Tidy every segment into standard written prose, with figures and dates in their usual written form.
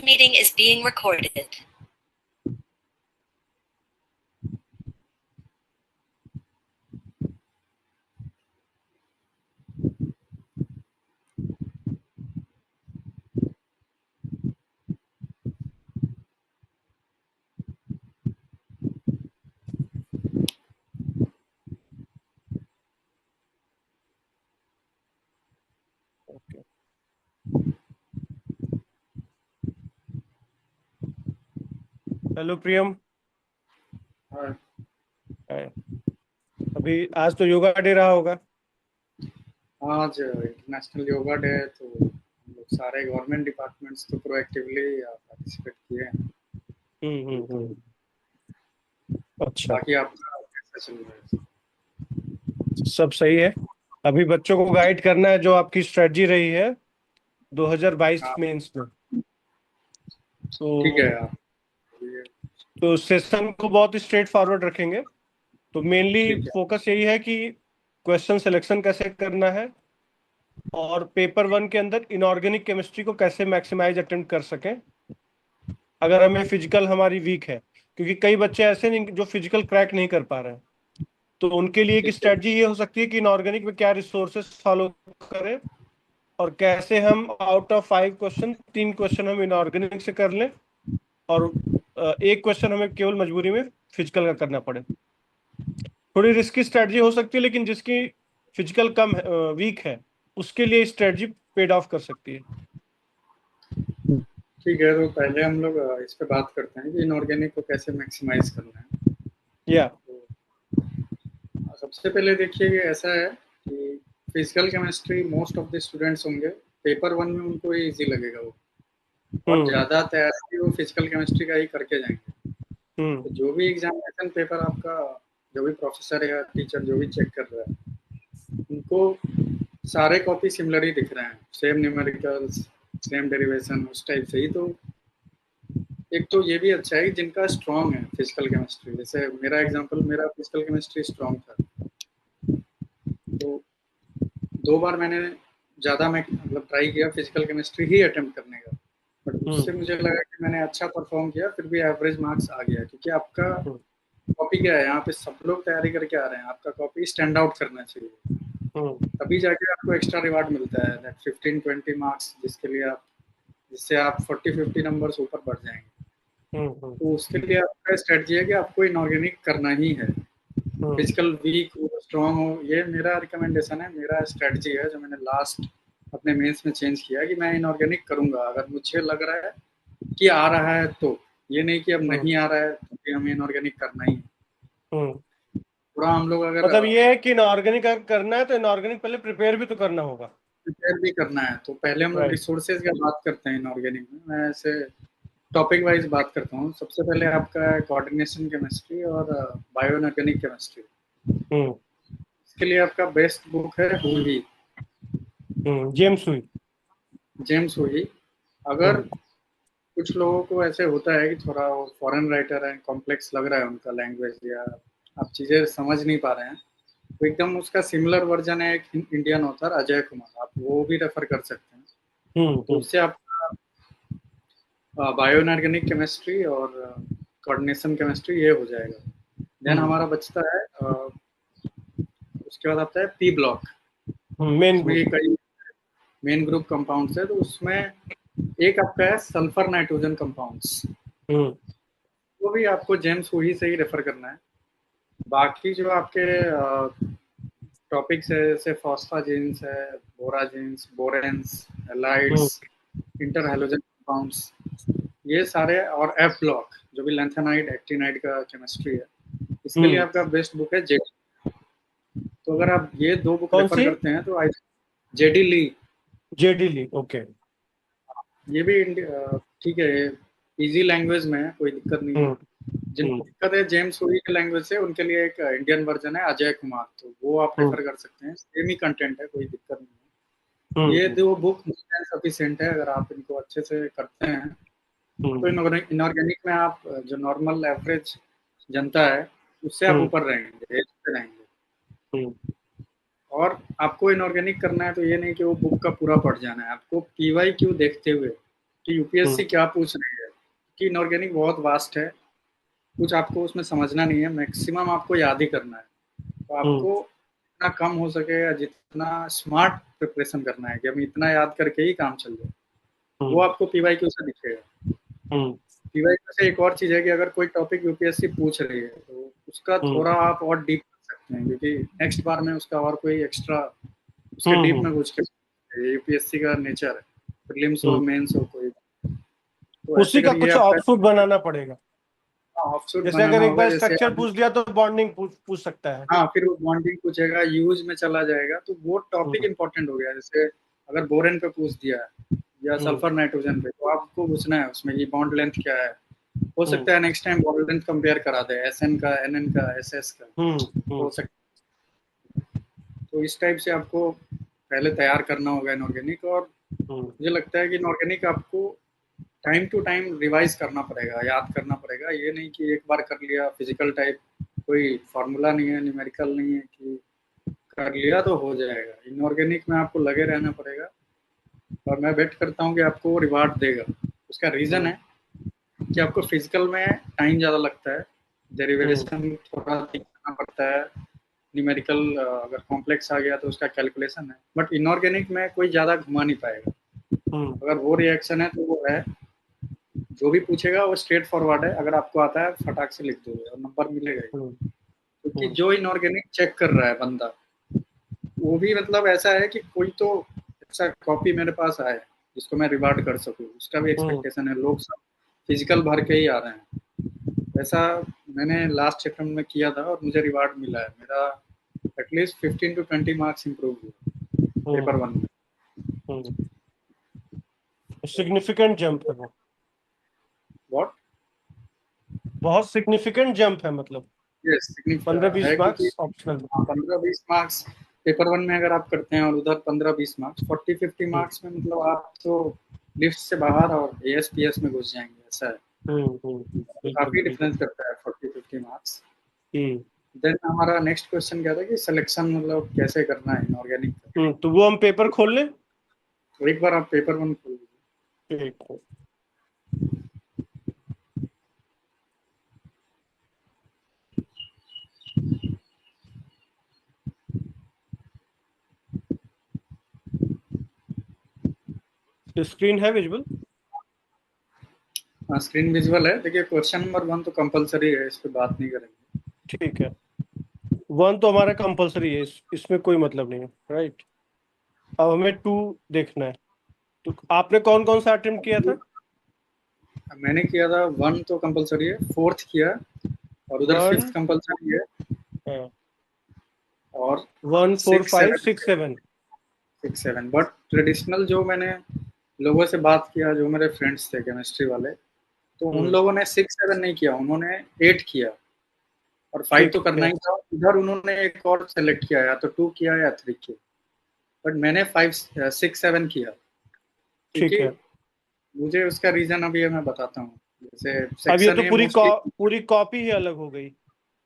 Meeting is being recorded. Hello Priyam. हाँ। Hi. अभी आज तो योगा डे रहा होगा। आज इंटरनेशनल योगा डे है, तो हम लोग सारे गवर्नमेंट डिपार्टमेंट्स तो प्रोएक्टिवली पार्टिसिपेट किए हैं। हम्म। अच्छा, बाकी आपका कैसा चल रहा है? सब सही है। अभी बच्चों को गाइड करना है, जो आपकी स्ट्रेटजी रही है 2022 हाँ, मेंस में। ठीक है तो आप ये सेशन को बहुत स्ट्रेट फॉरवर्ड रखेंगे। तो मेनली ठीक है। फोकस यही है कि क्वेश्चन सिलेक्शन कैसे करना है, और पेपर 1 के अंदर इनऑर्गेनिक केमिस्ट्री को कैसे मैक्सिमाइज अटेम्प्ट कर सकें अगर हमें फिजिकल हमारी वीक है। क्योंकि कई बच्चे ऐसे नहीं जो फिजिकल क्रैक नहीं कर पा रहे हैं। तो उनके लिए एक ठीक है। स्ट्रेटजी ये हो सकती है कि इनऑर्गेनिक में क्या रिसोर्सेस फॉलो करें, और कैसे हम आउट ऑफ 5 क्वेश्चन 3 क्वेश्चन हम इनऑर्गेनिक से कर लें, और एक क्वेश्चन हमें केवल मजबूरी में फिजिकल का करना पड़े। थोड़ी रिस्की स्ट्रेटजी हो सकती है, लेकिन जिसकी फिजिकल कम वीक है उसके लिए स्ट्रेटजी पेड ऑफ कर सकती है। ठीक है, तो पहले हम लोग इस पे बात करते हैं कि इनऑर्गेनिक को कैसे मैक्सिमाइज करना है। या तो सबसे पहले देखिए कि ऐसा है कि physical chemistry most of the students होंगे, पेपर 1 में उनको ही इजी लगेगा वो, और हम्म ज़्यादा तैयारी वो फिजिकल केमिस्ट्री का ही करके जाएंगे। हम्म तो जो भी एग्जामिनेशन पेपर आपका, जो भी प्रोफेसर या टीचर जो भी चेक कर रहा है, उनको सारे कॉपी सिमिलर ही दिख रहे हैं, सेम न्यूमेरिकल्स, सेम डेरिवेशन, उस टाइप से ही। तो एक तो ये भी अच्छा है कि जिनका स्ट्रांग है फिजिकल केमिस्ट्री, जैसे मेरा एग्जांपल, मेरा फिजिकल केमिस्ट्री स्ट्रांग था, तो 2 बार मैंने ज़्यादा मैं मतलब ट्राई किया फिजिकल केमिस्ट्री ही अटेम्प्ट करने का, बट उससे हम्म मुझे लगा कि मैंने अच्छा परफॉर्म किया, फिर भी एवरेज मार्क्स आ गया। क्योंकि आपका हम्म कॉपी क्या है, यहाँ पे सब लोग तैयारी करके आ रहे हैं, आपका कॉपी स्टैंड आउट करना चाहिए, हम्म तभी जाके आपको एक्स्ट्रा रिवार्ड मिलता है, दैट 15-20 मार्क्स, जिससे आप 40-50 नंबर्स ऊपर बढ़ जाएंगे। हम्म तो उसके लिए आपका स्ट्रेटजी है कि आपको इनऑर्गेनिक करना ही है, हम्म फिजिकल वीक हो स्ट्रांग हो। ये मेरा रिकमेंडेशन है, मेरा स्ट्रेटजी है जो मैंने लास्ट अपने मेंस में चेंज किया, कि मैं इनऑर्गेनिक करूंगा अगर मुझे लग रहा है कि आ रहा है। तो ये नहीं कि अब हम्म नहीं आ रहा है तो भी हमें इनऑर्गेनिक करना ही है। हम्म। पूरा हम लोग अगर मतलब ये है कि इनऑर्गेनिक अगर करना है तो इनऑर्गेनिक पहले प्रिपेयर भी तो करना होगा। प्रिपेयर भी करना है, तो पहले हम लोग राइट। रिसोर्सेज की बात करते हैं इनऑर्गेनिक में। मैं ऐसे टॉपिक वाइज बात करता हूँ। सबसे पहले आपका है कोऑर्डिनेशन केमिस्ट्री और बायो इनऑर्गेनिक केमिस्ट्री। हम्म इसके लिए आपका बेस्ट बुक है हुई, जेम्स हुई। जेम्स हुई। अगर हम्म कुछ लोगों को ऐसे होता है कि थोड़ा वो फॉरेन राइटर है, कॉम्प्लेक्स लग रहा है उनका लैंग्वेज, या आप चीज़ें समझ नहीं पा रहे हैं, तो एकदम उसका सिमिलर वर्जन है एक इंडियन ऑथर अजय कुमार, आप वो भी रेफर कर सकते हैं। तो हम्म उससे आपका बायो इनऑर्गेनिक केमिस्ट्री और कोऑर्डिनेशन केमिस्ट्री ये हो जाएगा। देन हम्म हमारा बचता है उसके बाद आता है पी ब्लॉक। मेन उसमें ये ग्रुप। कई मेन ग्रुप कंपाउंड्स है, तो उसमें एक आपका है सल्फर नाइट्रोजन कंपाउंड्स, हम्म वो भी आपको जेम्स वही से ही रेफर करना है। बाकी जो आपके टॉपिक्स है, जैसे फॉस्फाजीन्स है, बोराजीन्स, बोरेन्स, हम्म हैलाइड्स, इंटर हैलोजन कंपाउंड्स, ये सारे, और एफ ब्लॉक जो भी लेंथेनाइड एक्टिनाइड का केमिस्ट्री है, इसके लिए हम्म। आपका बेस्ट बुक है जेडी। तो अगर आप ये 2 बुक कौन रेफर सी? करते हैं तो आई, जेडी ली, जेडी ली, ओके। ये भी ठीक है, इजी लैंग्वेज में है, कोई दिक्कत नहीं है। हम्म जिनको हम्म दिक्कत है जेम्स हुई के लैंग्वेज से, उनके लिए एक इंडियन वर्जन है अजय कुमार, तो वो आप हम्म रेफर कर सकते हैं, सेम ही कंटेंट है, कोई दिक्कत नहीं है। ये हम्म 2 बुक सफिशिएंट है अगर आप इनको अच्छे से करते हैं। तो हम्म इनऑर्गेनिक में आप जो नॉर्मल एवरेज जनता है उससे आप हम्म ऊपर रहेंगे, एज पे रहेंगे। हम्म और आपको इनऑर्गेनिक करना है तो ये नहीं कि वो बुक का पूरा पढ़ जाना है, आपको पीवाई क्यू देखते हुए कि यूपीएससी क्या पूछ रही है, कि इनऑर्गेनिक बहुत वास्ट है, कुछ आपको उसमें समझना नहीं है, मैक्सिमम आपको याद ही करना है। तो आपको जितना कम हो सके या जितना स्मार्ट प्रिपरेशन करना है कि हम इतना याद करके ही काम चल जाए, वो आपको पीवाईक्यू से दिखेगा। पीवाईक्यू से एक और चीज है कि अगर कोई टॉपिक यूपीएससी पूछ रही है तो उसका थोड़ा आप और डीप कर सकते हैं, क्योंकि नेक्स्ट बार में उसका और कोई एक्स्ट्रा उसके डीप में पूछ के, यूपीएससी का नेचर है, प्रीलिम्स हो मेंस हो कोई, तो उसी ऐसे का करिए कुछ आपका ऑफशूट बनाना पड़ेगा। ऑफशूट जैसे अगर बनाना एक होगा। बार जैसे स्ट्रक्चर पूछ दिया तो बॉन्डिंग पूछ सकता है। हाँ, फिर वो बॉन्डिंग पूछेगा, यूज में चला जाएगा, तो वो टॉपिक हम्म, इंपॉर्टेंट हो गया। जैसे अगर बोरेन पे पूछ दिया या हम्म, सल्फर नाइट्रोजन पे, तो आपको पूछना है उसमें कि बॉन्ड लेंथ क्या है। हो हम्म, सकता है next time bound length compare करा दे, एसएन का, एनएन का, एसएस का, हम्म, हो सकता है। तो इस टाइप से आपको पहले तैयार करना होगा इनऑर्गेनिक। और हम्म, मुझे लगता है कि इनऑर्गेनिक आपको टाइम टू टाइम रिवाइज करना पड़ेगा, याद करना पड़ेगा। ये नहीं कि एक बार कर लिया फिजिकल टाइप, कोई फार्मूला नहीं है, न्यूमेरिकल नहीं है कि कर लिया तो हो जाएगा। इनऑर्गेनिक में आपको लगे रहना पड़ेगा, और मैं वेट करता हूँ कि आपको रिवार्ड देगा। उसका रीज़न है कि आपको फिजिकल में टाइम ज़्यादा लगता है, डेरिवेशन थोड़ा सीखना पड़ता है, न्यूमेरिकल अगर कॉम्प्लेक्स आ गया तो उसका कैलकुलेशन है। बट इनऑर्गेनिक में कोई ज़्यादा घुमा नहीं पाएगा। अगर वो रिएक्शन है तो वो है, जो भी पूछेगा वो स्ट्रेट फॉरवर्ड है, अगर आपको आता है फटाक से लिख दोगे और नंबर मिलेगा ही। क्योंकि जो इनऑर्गेनिक चेक कर रहा है बंदा, वो भी मतलब ऐसा है कि कोई तो अच्छा कॉपी मेरे पास आए जिसको मैं रिवार्ड कर सकूं, उसका भी एक्सपेक्टेशन है। लोग सब फिजिकल भर के ही आ रहे हैं। ऐसा मैंने लास्ट अटेम्प्ट में किया था और मुझे रिवार्ड मिला है। मेरा एटलीस्ट 15 to 20 मार्क्स इंप्रूव हुआ पेपर 1 में। सिग्निफिकेंट जंप है वो, व्हाट? बहुत सिग्निफिकेंट जंप है मतलब। यस, 15-20 है, क्योंकि मार्क्स ऑप्शनल। 15-20 मार्क्स पेपर 1 में अगर आप करते हैं और उधर 15-20 मार्क्स, 40-50 मार्क्स में मतलब आप तो लिस्ट से बाहर और एएसपीएस में घुस जाएंगे। ऐसा है, बिल्कुल काफी बिल्कुल। डिफरेंस करता है 40-50 मार्क्स। हम्म देन हमारा नेक्स्ट क्वेश्चन क्या था कि सिलेक्शन मतलब कैसे करना है इनऑर्गेनिक का। तो वो हम पेपर खोल लें। तो एक बार आप पेपर 1 खोल लीजिए। ठीक है। स्क्रीन है विजुअल? हाँ, स्क्रीन विजुअल है। देखिए क्वेश्चन नंबर 1 तो कंपलसरी है, इस पे बात नहीं करेंगे। ठीक है। 1 तो हमारा कंपलसरी है, इसमें कोई मतलब नहीं है, राइट। अब हमें 2 देखना है। तो आपने कौन कौन सा अटेम्प्ट किया था? मैंने किया था 1 तो कंपलसरी है, 4th किया, और उधर 5th 1, कंपलसरी है, और 1, 4, 6, 5, 7, 6, 7। 6, 7। बट ट्रेडिशनल जो मैंने लोगों से बात किया, जो मेरे फ्रेंड्स थे केमिस्ट्री वाले, तो उन लोगों ने 6, 7 नहीं किया, उन्होंने 8 किया। और 5 तो ठीक करना है। ही था। इधर उन्होंने एक और सेलेक्ट किया, या तो 2 किया या 3 किया। बट मैंने 5, 6, 7 किया, ठीक क्योंकि है। मुझे उसका रीजन अभी मैं बताता हूँ। जैसे अब ये सेक्शन तो ए पूरी मोस्टली, पूरी कॉपी ही अलग हो गई,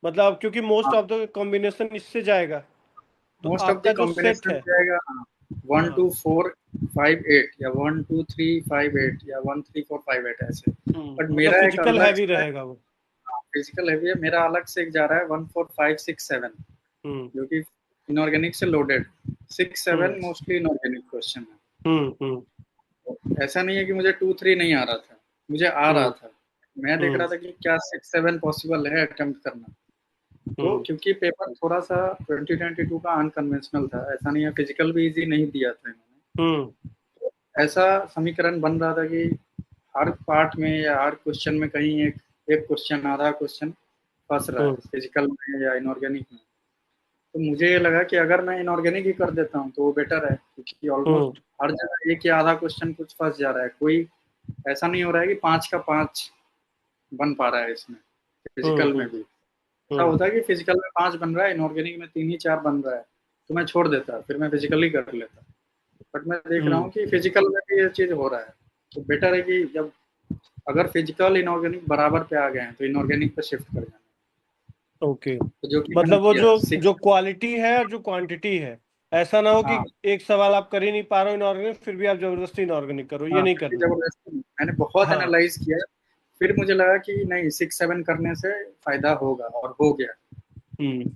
मतलब क्योंकि मोस्ट हाँ, ऑफ द कॉम्बिनेशन इससे जाएगा। तो मोस्ट ऑफ द आपका जो सेट कॉम्बिनेशन है। जाएगा। 1, हाँ। 2, 4, 5, 8, या 1, 2, 3, 5, 8, या 1, 3, 4, 5, 8 ऐसे। बट मतलब मेरा एक फिजिकल अलग हैवी से, रहेगा वो। फिजिकल हैवी है मेरा, अलग से एक जा रहा है 1, 4, 5, 6, 7, हम्म जो कि इनऑर्गेनिक से लोडेड। 6, हम्म 7 मोस्टली इनऑर्गेनिक क्वेश्चन हम्म हम्म है। ऐसा नहीं है कि मुझे 2, 3 नहीं आ रहा था, मुझे आ रहा हम्म था। मैं देख हम्म रहा था कि क्या 6, 7 पॉसिबल है अटेम्प्ट करना। तो हम्म क्योंकि पेपर थोड़ा सा 2022 का अनकन्वेंशनल था, ऐसा नहीं है, फिजिकल भी इजी नहीं दिया था इन्होंने। हम्म ऐसा समीकरण बन रहा था कि हर पार्ट में या हर क्वेश्चन में कहीं एक एक क्वेश्चन, आधा क्वेश्चन फंस रहा है, हम्म फिजिकल में या इनऑर्गेनिक में। तो मुझे ये लगा कि अगर मैं इनऑर्गेनिक ही कर देता हूँ तो वो बेटर है, क्योंकि हम्म ऑलमोस्ट हर जगह एक या आधा क्वेश्चन कुछ फंस जा रहा है। कोई ऐसा नहीं हो रहा है कि 5 का 5 बन पा रहा है इसमें, हम्म फिजिकल में हम्म भी। ऐसा हम्म होता है कि फिजिकल में 5 बन रहा है, इनऑर्गेनिक में 3 ही 4 बन रहा है, तो मैं छोड़ देता, फिर मैं फिजिकली कर लेता। बट मैं देख रहा हम्म हूँ कि फिजिकल में भी ये चीज हो रहा है। तो बेटर है कि जब अगर फिजिकल इनऑर्गेनिक बराबर पे आ गए हैं तो इनऑर्गेनिक पे शिफ्ट कर जाना। ओके। तो जो कि मैंने मतलब वो किया जो 6। जो क्वालिटी है और जो क्वांटिटी है, ऐसा ना हो कि हाँ एक सवाल आप कर ही नहीं पा रहे हो इनऑर्गेनिक, फिर भी आप जबरदस्ती इनऑर्गेनिक करो, ये हाँ, नहीं क्योंकि करना। जबरदस्ती मैंने बहुत हाँ। एनालाइज किया, फिर मुझे लगा कि नहीं 6-7 करने से फायदा होगा, और हो गया। हम्म।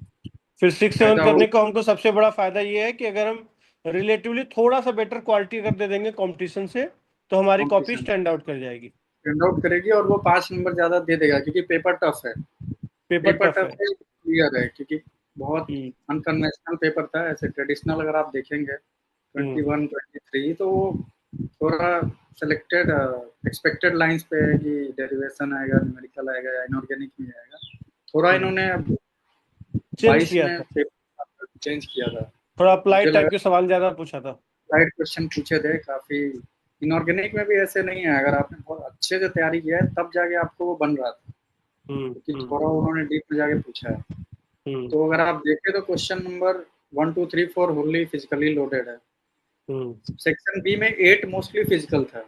फिर 6-7 फायदा हो करने का हमको सबसे बड़ा फायदा ये है कि अगर हम रिलेटिवली थोड़ा सा बेटर क्वालिटी अगर दे देंगे कंपटीशन से, तो हमारी कॉपी कॉम्पिटिशन स्टैंड आउट कर जाएगी। प्रिंट आउट करेगी, और वो 5 नंबर ज्यादा दे देगा, क्योंकि पेपर टफ है। पेपर पेपर टफ टफ है। है, क्लियर है, क्योंकि बहुत हम्म। अनकन्वेंशनल पेपर था। ऐसे ट्रेडिशनल अगर आप देखेंगे हम्म। 21-23, तो वो थोड़ा सेलेक्टेड एक्सपेक्टेड लाइंस पे है कि डेरिवेशन आएगा, न्यूमेरिकल आएगा या इनऑर्गेनिक में आएगा। थोड़ा हम्म। इन्होंने चेंज 22 किया में था, पेपर चेंज किया था। थोड़ा मुझे अप्लाइड टाइप लगा के सवाल ज्यादा पूछा था। लाइट क्वेश्चन पूछे थे काफी। इनऑर्गेनिक में भी ऐसे नहीं है, अगर आपने बहुत अच्छे से तैयारी किया है तब जाके आपको वो बन रहा था, हम्म। क्योंकि हम्म। थोड़ा उन्होंने डीप में जाके पूछा है। हम्म। तो अगर आप देखें तो question number 1, 2, 3, 4 Holi physically loaded है। हम्म। सेक्शन बी में 8 मोस्टली फिजिकल था,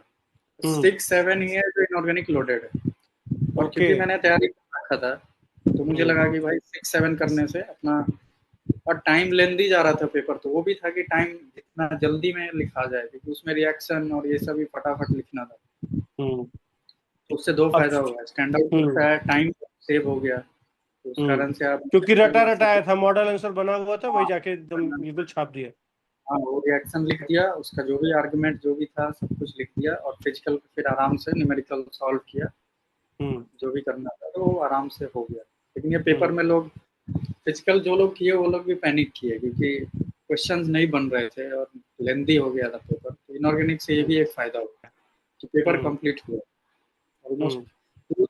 हम्म। 6-7 ही है जो इनऑर्गेनिक लोडेड है। और ओके। क्योंकि मैंने तैयारी कर रखा था, तो मुझे हम्म। लगा कि भाई 6-7 करने से अपना, और टाइम लेंदी जा रहा था पेपर, तो वो भी था कि टाइम इतना जल्दी में लिखा जाए, क्योंकि उसमें रिएक्शन और ये सब भी फटाफट लिखना था। हम्म। तो उससे दो अब। फायदा हुआ, स्टैंड आउट हम्म। होता है, टाइम सेव हो गया, तो उस कारण से आप क्योंकि रटा लिख रटाया सके। था, मॉडल आंसर बना हुआ था, वही हाँ, जाके एकदम बिल्कुल छाप दिया। हाँ, वो रिएक्शन लिख दिया, उसका जो भी आर्गुमेंट जो भी था सब कुछ लिख दिया, और फिजिकल फिर आराम से न्यूमेरिकल सॉल्व किया, हम्म। जो भी करना था तो वो आराम से हो गया। लेकिन ये पेपर हम्म। में लोग फिजिकल जो लोग किए वो लोग भी पैनिक किए, क्योंकि क्वेश्चंस नहीं बन रहे थे और लेंदी हो गया था पेपर। तो इनऑर्गेनिक से ये हम्म। भी एक फायदा हुआ कि पेपर हम्म। कंप्लीट हुआ ऑलमोस्ट। हम्म।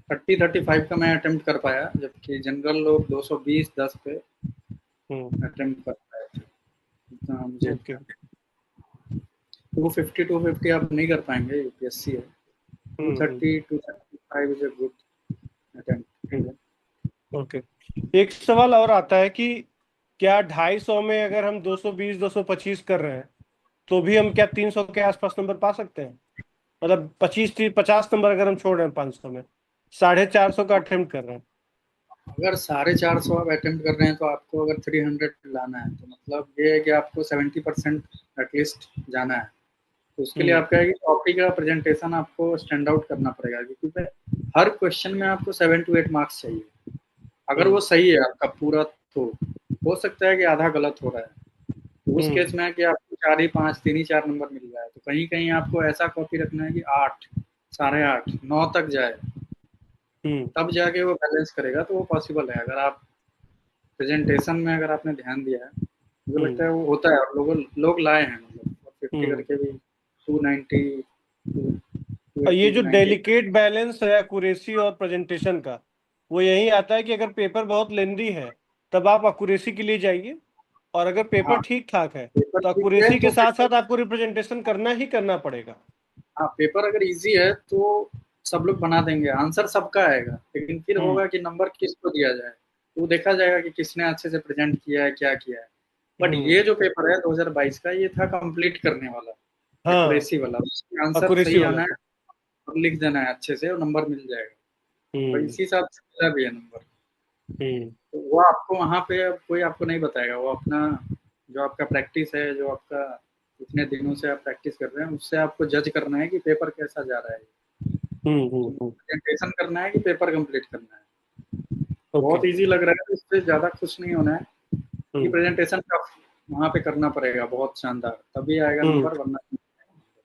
235 का मैं अटेम्प्ट कर पाया, जबकि जनरल लोग 220 10 पे हम्म। अटेम्प्ट कर पाए थे, इतना मुझे ओके। ध्यान है। 250 आप नहीं कर पाएंगे, यूपीएससी है। Two hmm. Hmm. Thirty 235 is a good attempt. Hmm. Okay. एक सवाल और आता है कि क्या 250 में अगर हम 220 225 कर रहे हैं, तो भी हम क्या 300 के आसपास नंबर पा सकते हैं? मतलब 25 50 नंबर अगर हम छोड़ रहे हैं 500 में, 450 का अटेम्प्ट कर रहे हैं। अगर 450 आप अटेम्प्ट कर रहे हैं, तो आपको अगर 300 लाना है, तो मतलब ये है कि आपको 70% एटलीस्ट जाना है। तो उसके लिए हम्म। आपका है कि टॉपिक का प्रेजेंटेशन आपको स्टैंड आउट करना पड़ेगा, क्योंकि हर क्वेश्चन में आपको 7 to 8 मार्क्स चाहिए। अगर वो हम्म। सही है आपका पूरा, तो हो सकता है कि आधा गलत हो रहा है, तो उस हम्म। केस में है कि आपको 4 ही 5 3 ही 4 नंबर मिल रहा है, तो कहीं कहीं आपको ऐसा कॉपी रखना है कि 8 8:30 9 तक जाए, हम्म। तब जाके वो बैलेंस करेगा। तो वो पॉसिबल है, अगर आप प्रेजेंटेशन में अगर आपने ध्यान दिया है, मुझे लगता हम्म। है वो होता है, और लोग लाए हैं, मतलब, और 50 हम्म। करके भी 290 और ये 280 जो 290। डेलिकेट बैलेंस है एक्यूरेसी और प्रेजेंटेशन का, वो यही आता है कि अगर पेपर बहुत लेंदी है, तब आप एक्यूरेसी के लिए जाइए, और अगर पेपर हाँ, ठीक ठाक है, पेपर तो ठीक है एक्यूरेसी के तो साथ पेपर, साथ आपको रिप्रेजेंटेशन करना ही करना पड़ेगा। हाँ, पेपर अगर इजी है तो सब लोग बना देंगे, आंसर सबका आएगा, लेकिन फिर हम्म। होगा कि नंबर किसको दिया जाए, तो देखा जाएगा कि किसने अच्छे से प्रेजेंट किया है, क्या किया है। बट हम्म। ये जो पेपर है 2022 का, ये था कंप्लीट करने वाला, हाँ, एक्यूरेसी वाला, उसमें आंसर एक्यूरेसी सही वाला आना है था। और लिख देना है अच्छे से, और नंबर मिल जाएगा। और हम्म। इसी हिसाब से मिला भी है नंबर। हम्म। तो वो आपको वहाँ पे अब कोई आपको नहीं बताएगा, वो अपना जो आपका प्रैक्टिस है, जो आपका इतने दिनों से आप प्रैक्टिस कर रहे हैं, उससे आपको जज करना है कि पेपर कैसा जा रहा है। हम्म। तो हम्म। प्रेजेंटेशन करना है कि पेपर कंप्लीट करना है। ओके। बहुत इजी लग रहा है तो इससे ज़्यादा खुश नहीं होना है, कि हम्म। प्रेजेंटेशन का वहाँ पे करना पड़ेगा बहुत शानदार, तभी आएगा हम्म। नंबर, वरना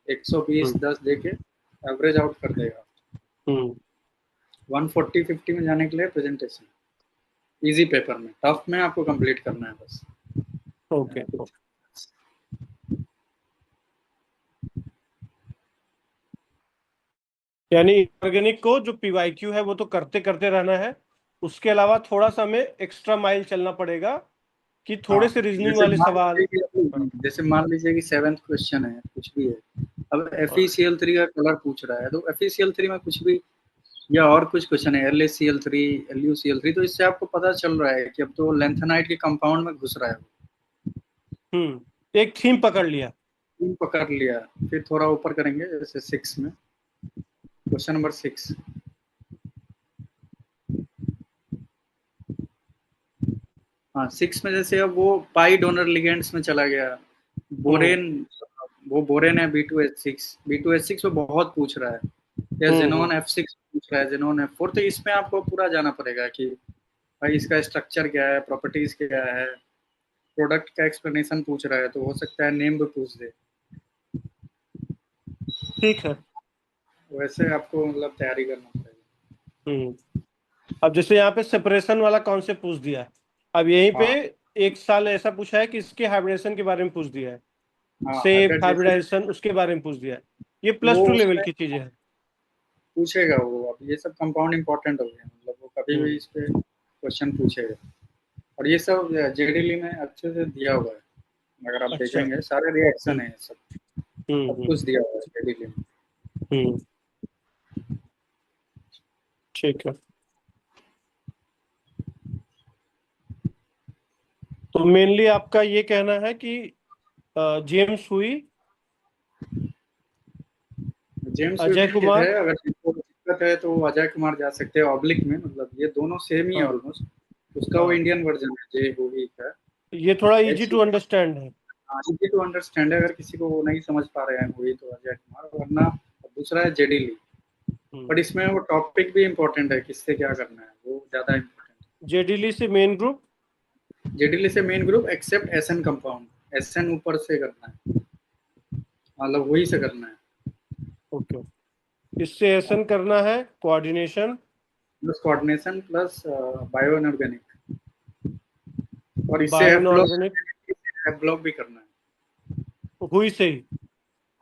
120 हम्म। 10 देके एवरेज आउट कर देगा। हम्म। 140 50 में जाने के लिए प्रेजेंटेशन इजी, पेपर में टफ में आपको कंप्लीट करना है बस। ओके। यानी ऑर्गेनिक को जो पीवाईक्यू है वो तो करते करते रहना है, उसके अलावा थोड़ा सा हमें एक्स्ट्रा माइल चलना पड़ेगा कि हाँ, थोड़े से रीजनिंग वाले सवाल। हाँ। जैसे मान लीजिए कि 7th क्वेश्चन है, कुछ भी है, अब हाँ। FeCl3 का कलर पूछ रहा है, तो FeCl3 में कुछ भी, या और कुछ क्वेश्चन है LaCl3 LuCl3, तो इससे आपको पता चल रहा है कि अब तो लेंथेनाइट के कंपाउंड में घुस रहा है। एक थीम पकड़ लिया। तीन पकड़ लिया, फिर थोड़ा ऊपर करेंगे, जैसे 6 में, क्वेश्चन नंबर 6। हाँ 6 में जैसे अब वो पाई डोनर लिगेंड्स में चला गया, बोरेन, वो बोरेन है B2H6, B2H6 वो बहुत पूछ रहा है, या जेनोन F6 पूछ रहा है, जेनोन F4, तो इसमें आपको पूरा जाना पड़ेगा कि भाई इसका स्ट्रक्चर क्या है, प्रॉपर्टीज क्या है, प्रोडक्ट का एक्सप्लेनेशन पूछ रहा है, तो हो सकता है नेम भी पूछ दे। ठीक है। वैसे आपको मतलब तैयारी करना पड़ेगा। अब जैसे यहाँ पे सेपरेशन वाला कॉन्सेप्ट पूछ दिया है, अब यहीं पे हाँ एक साल ऐसा पूछा है कि इसके हाइब्रिडेशन के बारे में पूछ दिया है, हाँ, सेप अगर जैसे हाइब्रिडाइजेशन उसके बारे में पूछ दिया है। ये वो +2 लेवल उसमें की चीजें हैं। पूछेगा वो, अब ये सब कंपाउंड इंपॉर्टेंट हो गया, मतलब वो कभी भी हम्म इस पे क्वेश्चन पूछेगा, और ये सब जेडीली में अच्छे से दिया हुआ है, अगर आप अच्छा। देखेंगे सारे रिएक्शन हम्म है, सब सब हम्म कुछ दिया हुआ है जेडीली में। हम्म ठीक है। तो मेनली आपका ये कहना है कि जेम्स हुई, जेम्स भी अजय ठीक है, कुमार। अगर किसी दिक्कत है तो वो अजय कुमार जा सकते हैं ऑब्लिक में, मतलब ये दोनों सेम ही है हाँ ऑलमोस्ट, उसका वो हाँ, इंडियन वर्जन है जे होगी का। ये थोड़ा इजी एच, टू अंडरस्टैंड है। इजी टू अंडरस्टैंड है, अगर किसी को वो नहीं समझ पा रहे हैं वही तो अजय कुमार, वरना दूसरा है जेडी ली। हम्म बट इसमें वो टॉपिक भी इम्पोर्टेंट है, किससे क्या करना है वो ज्यादा इम्पोर्टेंट जेडीली से मेन ग्रुप। है। जेडी ली से main group except SN compound, SN ऊपर से करना है, मतलब वही से करना है, ओके, इससे एसन करना है coordination, plus coordination plus bio inorganic, और इससे bio F block, inorganic F block भी करना है। हुई से ही,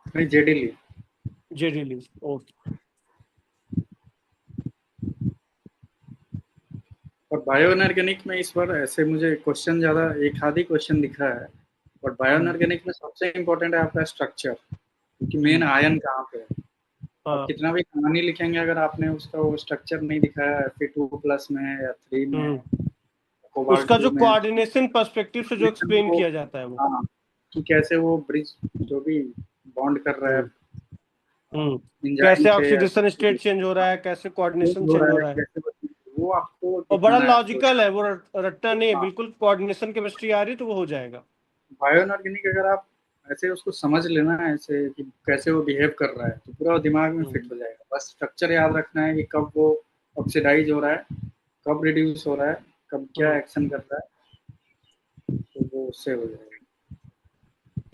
नहीं जेडी ली। जेडीली। ओके। और बायो इनऑर्गेनिक में इस बार ऐसे मुझे क्वेश्चन ज्यादा, एक आध ही क्वेश्चन दिख रहा है, बट बायो इनऑर्गेनिक में सबसे इम्पोर्टेंट है आपका स्ट्रक्चर, क्योंकि मेन आयन कहाँ पे है। आप हाँ। कितना भी कहानी लिखेंगे, अगर आपने उसका वो स्ट्रक्चर नहीं दिखाया Fe2+ में है या 3 में है, हम्म कोबाल्ट उसका जो 2 में, कोऑर्डिनेशन पर्सपेक्टिव से जो एक्सप्लेन वो, किया जाता है वो। हाँ, कि कैसे वो ब्रिज जो भी बॉन्ड कर रहा है हम्म हम्म एंजाइम कैसे से या ऑक्सीडेशन स्टेट चेंज हो रहा है, कैसे कोऑर्डिनेशन हो चेंज रहा हो है, रहा है। कैसे वो आपको और बड़ा दिखाना है आपको। लॉजिकल है वो, रट्टा नहीं है हाँ, बिल्कुल, कोऑर्डिनेशन केमिस्ट्री आ रही तो वो हो जाएगा। बायो इनऑर्गेनिक अगर आप ऐसे उसको समझ लेना है ऐसे कि कैसे वो बिहेव कर रहा है, तो पूरा दिमाग में हम्म फिट हो जाएगा, बस स्ट्रक्चर याद रखना है कि कब वो ऑक्सीडाइज हो रहा है, कब रिड्यूस हो रहा है, कब क्या हम्म एक्शन कर रहा है, तो वो उससे हो जाएगा।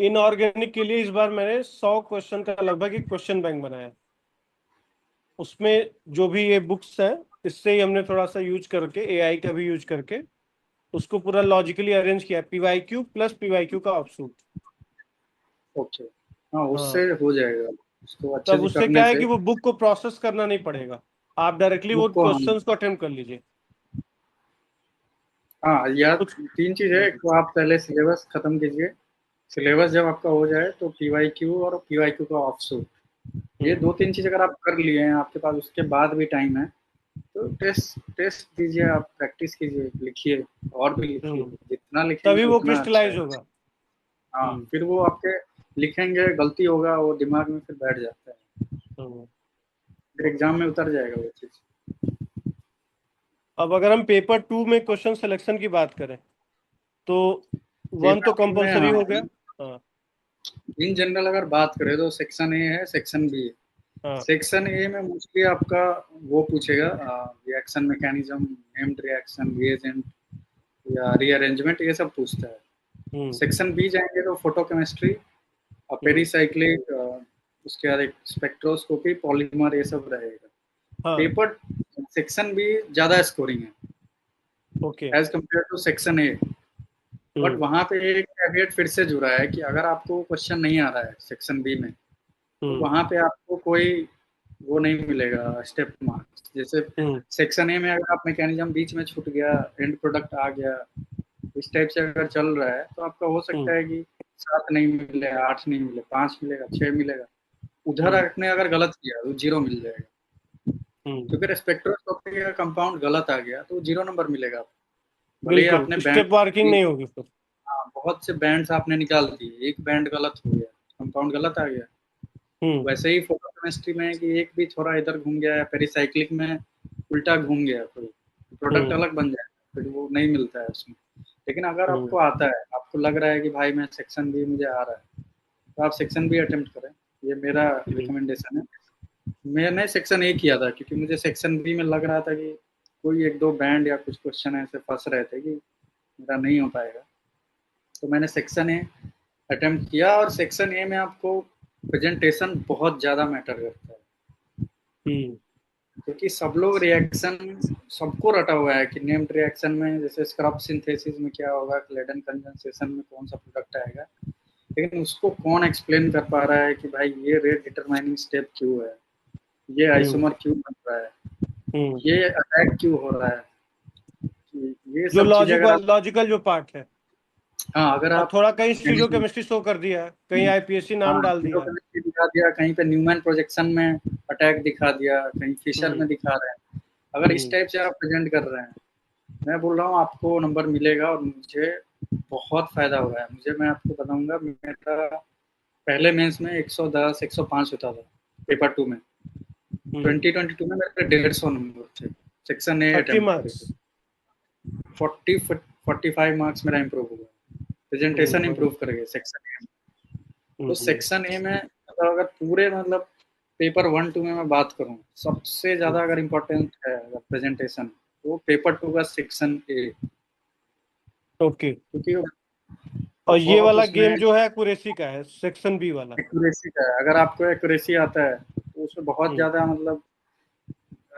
इनऑर्गेनिक के लिए इस बार मैंने 100 क्वेश्चन का लगभग एक क्वेश्चन बैंक बनाया, उसमें जो भी ये बुक्स हैं इससे ही हमने थोड़ा सा यूज करके, एआई का भी यूज करके उसको पूरा लॉजिकली अरेंज किया, PYQ प्लस PYQ का ऑफशूट। ओके, हाँ उससे हाँ, हो जाएगा, उसको अच्छे तब से उससे करने क्या है से। कि वो बुक को प्रोसेस करना नहीं पड़ेगा, आप डायरेक्टली वो बुक को हम, क्वेश्चंस को अटेम्प्ट कर लीजिए। हाँ यार कुछ। 3 चीज है, एक तो आप पहले सिलेबस खत्म कीजिए, सिलेबस जब आपका हो जाए तो PYQ और PYQ का ऑफशूट, ये हम्म 2-3 चीज अगर आप कर लिए हैं आपके पास, उसके बाद भी टाइम है, तो टेस्ट टेस्ट दीजिए, आप प्रैक्टिस कीजिए, लिखिए, और भी लिखिए, हम्म जितना तभी लिखेंगे वो उतना अच्छा क्रिस्टलाइज है। होगा। हाँ हम्म फिर वो आपके लिखेंगे, गलती होगा वो दिमाग में फिर बैठ जाता है, हम्म। फिर एग्जाम में उतर जाएगा वो चीज। अब अगर हम पेपर 2 में क्वेश्चन सिलेक्शन की बात करें तो 1 तो पेपर 2 में कंपलसरी हाँ, हो गया। हाँ इन जनरल अगर बात करें तो सेक्शन ए है, सेक्शन बी है। हाँ सेक्शन ए में मोस्टली आपका वो पूछेगा reaction mechanism, named reaction, reagent या रीअरेंजमेंट, ये सब पूछता है। हम्म सेक्शन बी जाएंगे तो फोटोकेमिस्ट्री और हम्म पेरीसाइक्लिक, उसके बाद एक स्पेक्ट्रोस्कोपी, पॉलीमर, ये सब रहेगा। हाँ पेपर सेक्शन बी ज्यादा स्कोरिंग है okay. As compare to section A, but hmm वहां पे एक कैveat फिर से जुड़ा है कि अगर आपको क्वेश्चन नहीं आ रहा है सेक्शन बी में, तो हम्म वहां पे आपको कोई वो नहीं मिलेगा स्टेप मार्क्स, जैसे हम्म सेक्शन ए में अगर आप मैकेनिज्म बीच में छूट गया, एंड प्रोडक्ट आ गया, इस टाइप से अगर चल रहा है, तो आपका हो सकता हम्म है कि 7 नहीं मिले, 8 नहीं मिले, 5 मिलेगा, 6 मिलेगा। उधर हम्म आपने अगर गलत किया तो 0 मिल जाएगा, हम्म क्योंकि स्पेक्ट्रोस्कोपी का कंपाउंड गलत आ गया तो 0 नंबर मिलेगा आपको। भले ही बिल्कुल आपने बैंड, स्टेप मार्किंग नहीं होगी फिर। हाँ, बहुत से बैंड्स आपने निकाल दिए, एक बैंड गलत हो गया, कंपाउंड गलत आ गया। हम्म वैसे ही फोटोकेमिस्ट्री में है कि एक भी थोड़ा इधर घूम गया है, पेरिसाइक्लिक में उल्टा घूम गया, तो प्रोडक्ट हम्म अलग बन जाएगा, फिर वो नहीं मिलता है उसमें। लेकिन अगर आपको आता है, आपको लग रहा है कि भाई मैं सेक्शन बी मुझे आ रहा है, तो आप सेक्शन बी अटेम्प्ट करें। ये मेरा रिकमेंडेशन है। मैंने सेक्शन ए किया था क्योंकि मुझे सेक्शन बी में लग रहा था कि कोई एक दो बैंड या कुछ क्वेश्चन ऐसे फंस रहे थे कि मेरा नहीं हो पाएगा। तो मैंने सेक्शन ए अटेम्प्ट किया, और सेक्शन ए में आपको प्रेजेंटेशन बहुत ज़्यादा मैटर करता है, क्योंकि सब लोग रिएक्शन सबको रटा हुआ है कि नेम्ड रिएक्शन में जैसे स्क्रब सिंथेसिस में क्या होगा, क्लेडन कंडेंसेशन में कौन सा प्रोडक्ट आएगा, लेकिन उसको कौन एक्सप्लेन कर पा रहा है कि भाई ये रेट डिटरमाइनिंग स्टेप क्यों है, ये आइसोमर क्यों बन रहा है, ये अटैक क्यों हो रहा है, कि ये जो सब चीजें अगर आप, लॉजिकल जो पार्ट है। हाँ अगर और आप थोड़ा कहीं स्टीरियो केमिस्ट्री शो कर दिया है, कहीं आईपीएससी नाम डाल दिया है। दिखा दिया, कहीं पे न्यूमैन प्रोजेक्शन में अटैक दिखा दिया, कहीं फिशर में दिखा रहे हैं। अगर इस टाइप से आप प्रेजेंट कर रहे हैं, मैं बोल रहा हूँ आपको नंबर मिलेगा, और मुझे बहुत फायदा हुआ है। मैं आपको बताऊंगा, मेरा पहले मेंस में 110 105 होता था पेपर 2 में। 2022 में मेरे 150 नंबर थे सेक्शन ए 30 अटेम्प्ट मार्क्स। करके। 45 मार्क्स मेरा इंप्रूव हुआ, प्रेजेंटेशन इंप्रूव कर गए सेक्शन ए में। तो सेक्शन ए में मतलब अगर पूरे मतलब पेपर 1-2 में मैं बात करूं, सबसे ज्यादा अगर इम्पोर्टेंट है अगर प्रेजेंटेशन, तो पेपर 2 का सेक्शन ए। ओके। क्योंकि और ये वाला उसमें गेम जो है एक्यूरेसी का है, सेक्शन बी वाला। एक्यूरेसी का है। अगर आपको एक्यूरेसी आता है तो उसमें बहुत ज्यादा मतलब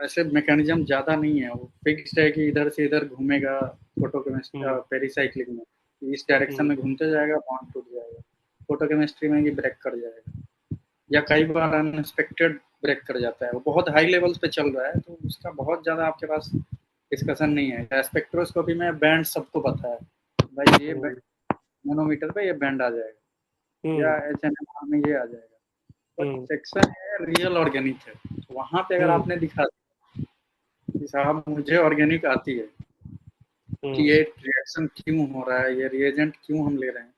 ऐसे मैकेनिज्म ज्यादा नहीं है, वो फिक्स्ड है कि इधर से इधर घूमेगा फोटोकेमिस्ट्री पेरिसाइक्लिक में, इस डायरेक्शन में घूमते जाएगा, बॉन्ड टूट जाएगा। फोटोकेमिस्ट्री में ये ब्रेक कर जाएगा, या कई बार अनएक्सपेक्टेड ब्रेक कर जाता है। वो बहुत हाई लेवल्स पे चल रहा है, तो उसका बहुत ज्यादा आपके पास डिस्कशन नहीं है। स्पेक्ट्रोस्कोपी में बैंड सबको पता है, भाई ये मैनोमीटर पे ये बैंड आ जाएगा, या HNMR में ये आ जाएगा। बट सेक्शन है रियल ऑर्गेनिक है, वहां पे अगर आपने दिखा कि साहब मुझे ऑर्गेनिक आती है, कि ये रिएक्शन क्यों हो रहा है, ये रिएजेंट क्यों हम ले रहे हैं,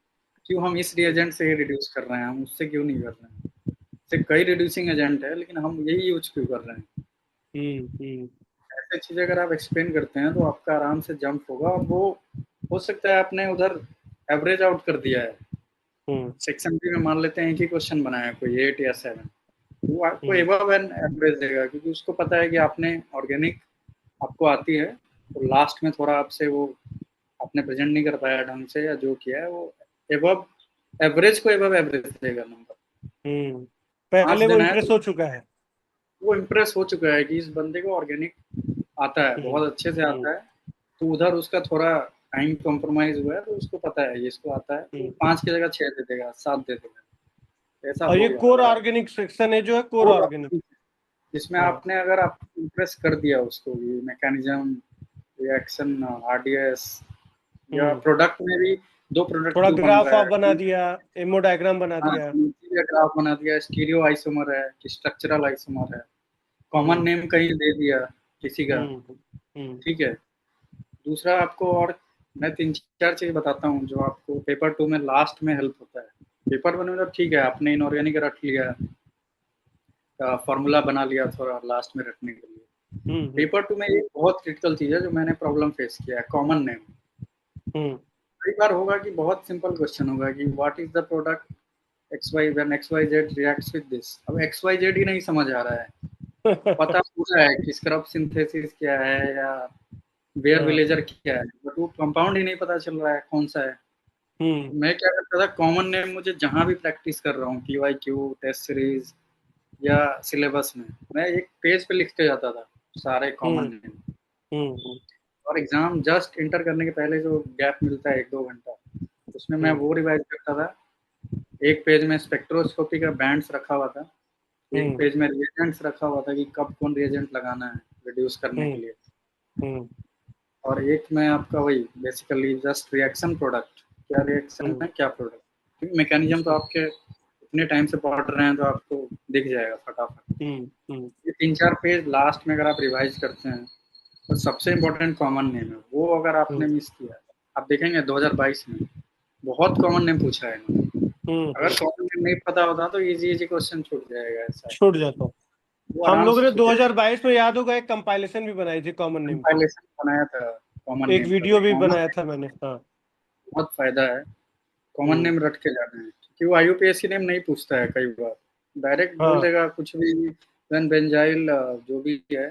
क्यों हम इस रिएजेंट से ही रिड्यूस कर रहे हैं, हम उससे क्यों नहीं कर रहे हैं, इससे कई रिड्यूसिंग एजेंट है लेकिन हम यही यूज क्यों कर रहे हैं। ऐसे चीजें अगर आप एक्सप्लेन करते हैं तो आपका आराम से जंप होगा, और वो हो सकता है आपने उधर एवरेज आउट कर दिया है। सेक्शन बी में मान लेते हैं कि क्वेश्चन बनाया कोई 8 या 7, वो आपको एबव एन एवरेज देगा, क्योंकि उसको पता है कि आपने ऑर्गेनिक आपको आती है, तो लास्ट में थोड़ा आपसे वो आपने प्रेजेंट नहीं कर पाया ढंग से, या जो किया है वो एबव एवरेज को एबव एवरेज देगा नंबर। पहले वो इम्प्रेस हो चुका है, वो इम्प्रेस हो चुका है कि इस बंदे को ऑर्गेनिक आता है, बहुत अच्छे से आता है, तो उधर उसका थोड़ा टाइम कॉम्प्रोमाइज हुआ है, तो उसको पता है ये इसको आता है, तो 5 की जगह 6 दे देगा, 7 दे देगा, ऐसा और ये होगा। कोर ऑर्गेनिक सेक्शन है जो है, कोर ऑर्गेनिक, जिसमें आपने अगर आप इम्प्रेस कर दिया उसको, ये मैकेनिज्म, रिएक्शन, RDS, या प्रोडक्ट में भी 2 प्रोडक्ट थोड़ा क्यों बन ग्राफ रहा आप है, बना दिया, एमोडायग्राम बना दिया, ग्राफ बना दिया, स्टीरियो आइसोमर है कि स्ट्रक्चरल आइसोमर है, कॉमन नेम कहीं दे दिया किसी का, ठीक है। दूसरा आपको, और मैं 3-4 चीज बताता हूँ जो आपको पेपर 2 में लास्ट में हेल्प होता है। पेपर 1 में तो ठीक है, आपने इनऑर्गेनिक रट लिया, फॉर्मूला बना लिया थोड़ा लास्ट में रटने के लिए। पेपर 2 में एक बहुत क्रिटिकल चीज है जो मैंने प्रॉब्लम फेस किया है, कॉमन नेम। कई बार होगा कि बहुत सिंपल क्वेश्चन होगा कि what is the product when XYZ reacts with this. अब XYZ ही नहीं समझ आ रहा है, पता पूरा है कि स्क्रब सिंथेसिस क्या है या बेयर विलेजर क्या है, बट वो कंपाउंड ही नहीं पता चल रहा है कौन सा है। मैं क्या करता था, कॉमन नेम मुझे जहां भी प्रैक्टिस कर रहा हूँ, PYQ, टेस्ट सीरीज या सिलेबस में, मैं एक पेज पे लिखते जाता था सारे कॉमन नेम। और एग्जाम जस्ट इंटर करने के पहले जो गैप मिलता है 1-2 घंटा, उसमें मैं वो रिवाइज करता था। एक पेज में स्पेक्ट्रोस्कोपी का बैंड्स रखा हुआ था, एक पेज में रिएजेंट्स रखा हुआ था कि कब कौन रिएजेंट लगाना है रिड्यूस करने के लिए, और एक में आपका वही बेसिकली जस्ट रिएक्शन प्रोडक्ट, क्या रिएक्शन है क्या प्रोडक्ट, क्योंकि मैकेनिज्म तो आपके इतने टाइम से पढ़ रहे हैं तो आपको दिख जाएगा फटाफट। ये 3-4 पेज लास्ट में अगर आप रिवाइज करते हैं, तो सबसे इम्पोर्टेंट कॉमन नेम है, वो अगर आपने मिस किया, आप देखेंगे 2022 में बहुत कॉमन नेम पूछा है इन्होंने। अगर कॉमन नेम नहीं पता होता तो इजी क्वेश्चन छूट जाएगा, ऐसा छूट जाता। हम लोगों ने 2022 में, याद होगा, एक कंपाइलेशन भी बनाई थी कॉमन नेम, कंपाइलेशन बनाया था कॉमन एक नेम वीडियो भी का। बनाया था मैंने। हाँ, बहुत फायदा है। कॉमन हम्म। नेम रट के जाना है, क्योंकि वो IUPAC नेम नहीं पूछता है कई बार, डायरेक्ट बोल हाँ, देगा कुछ भी। बेंजाइल जो भी है,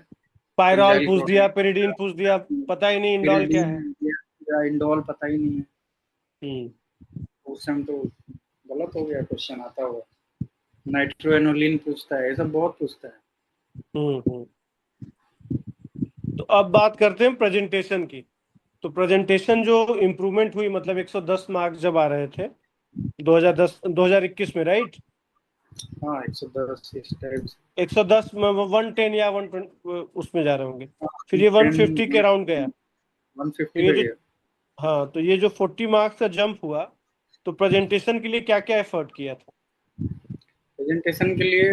पायरॉल बेंजाइल पूछ दिया, क्लोराइड, पेरिडीन पूछ दिया, पता ही नहीं इंडॉल क्या है। पिरिडीन या इंडोल पता ही नहीं है। हम्म। उस टाइम तो गलत हो गया क्वेश्चन आता हुआ। नाइट्रोएनोलिन पूछता है, ये सब बहुत पूछता है। हम्म। तो अब बात करते हैं प्रेजेंटेशन की। तो प्रेजेंटेशन जो इम्प्रूवमेंट हुई, मतलब 110 मार्क्स जब आ रहे थे 2010 2021 में, राइट? हाँ, 110 इस टाइप से। 110 में 110 या 120 उसमें जा रहे होंगे। फिर ये 150 के 10 अराउंड गया। तो 150 ये पे जो, गया। हाँ, तो ये जो 40 मार्क्स का जंप हुआ, तो प्रेजेंटेशन के लिए क्या क्या एफर्ट किया था? प्रेजेंटेशन के लिए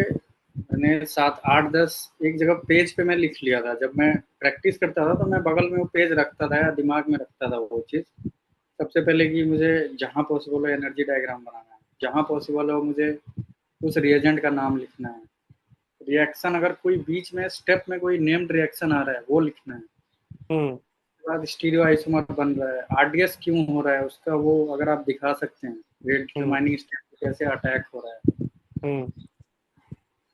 मैंने 7 8 10 एक जगह पेज पे मैं लिख लिया था। जब मैं प्रैक्टिस करता था तो मैं बगल में वो पेज रखता था या दिमाग में रखता था वो चीज़। सबसे पहले कि मुझे जहाँ पॉसिबल हो एनर्जी डायग्राम बनाना है, जहाँ पॉसिबल हो मुझे उस रिएजेंट का नाम लिखना है, रिएक्शन अगर कोई बीच में स्टेप में कोई नेम्ड रिएक्शन आ रहा है वो लिखना है। हम्म। उसके बाद स्टीरियो आइसोमर बन रहा है, RDS क्यों हो रहा है उसका, वो अगर आप दिखा सकते हैं रेट हम्म। डिटरमाइनिंग स्टेप कैसे अटैक हो रहा है। हम्म।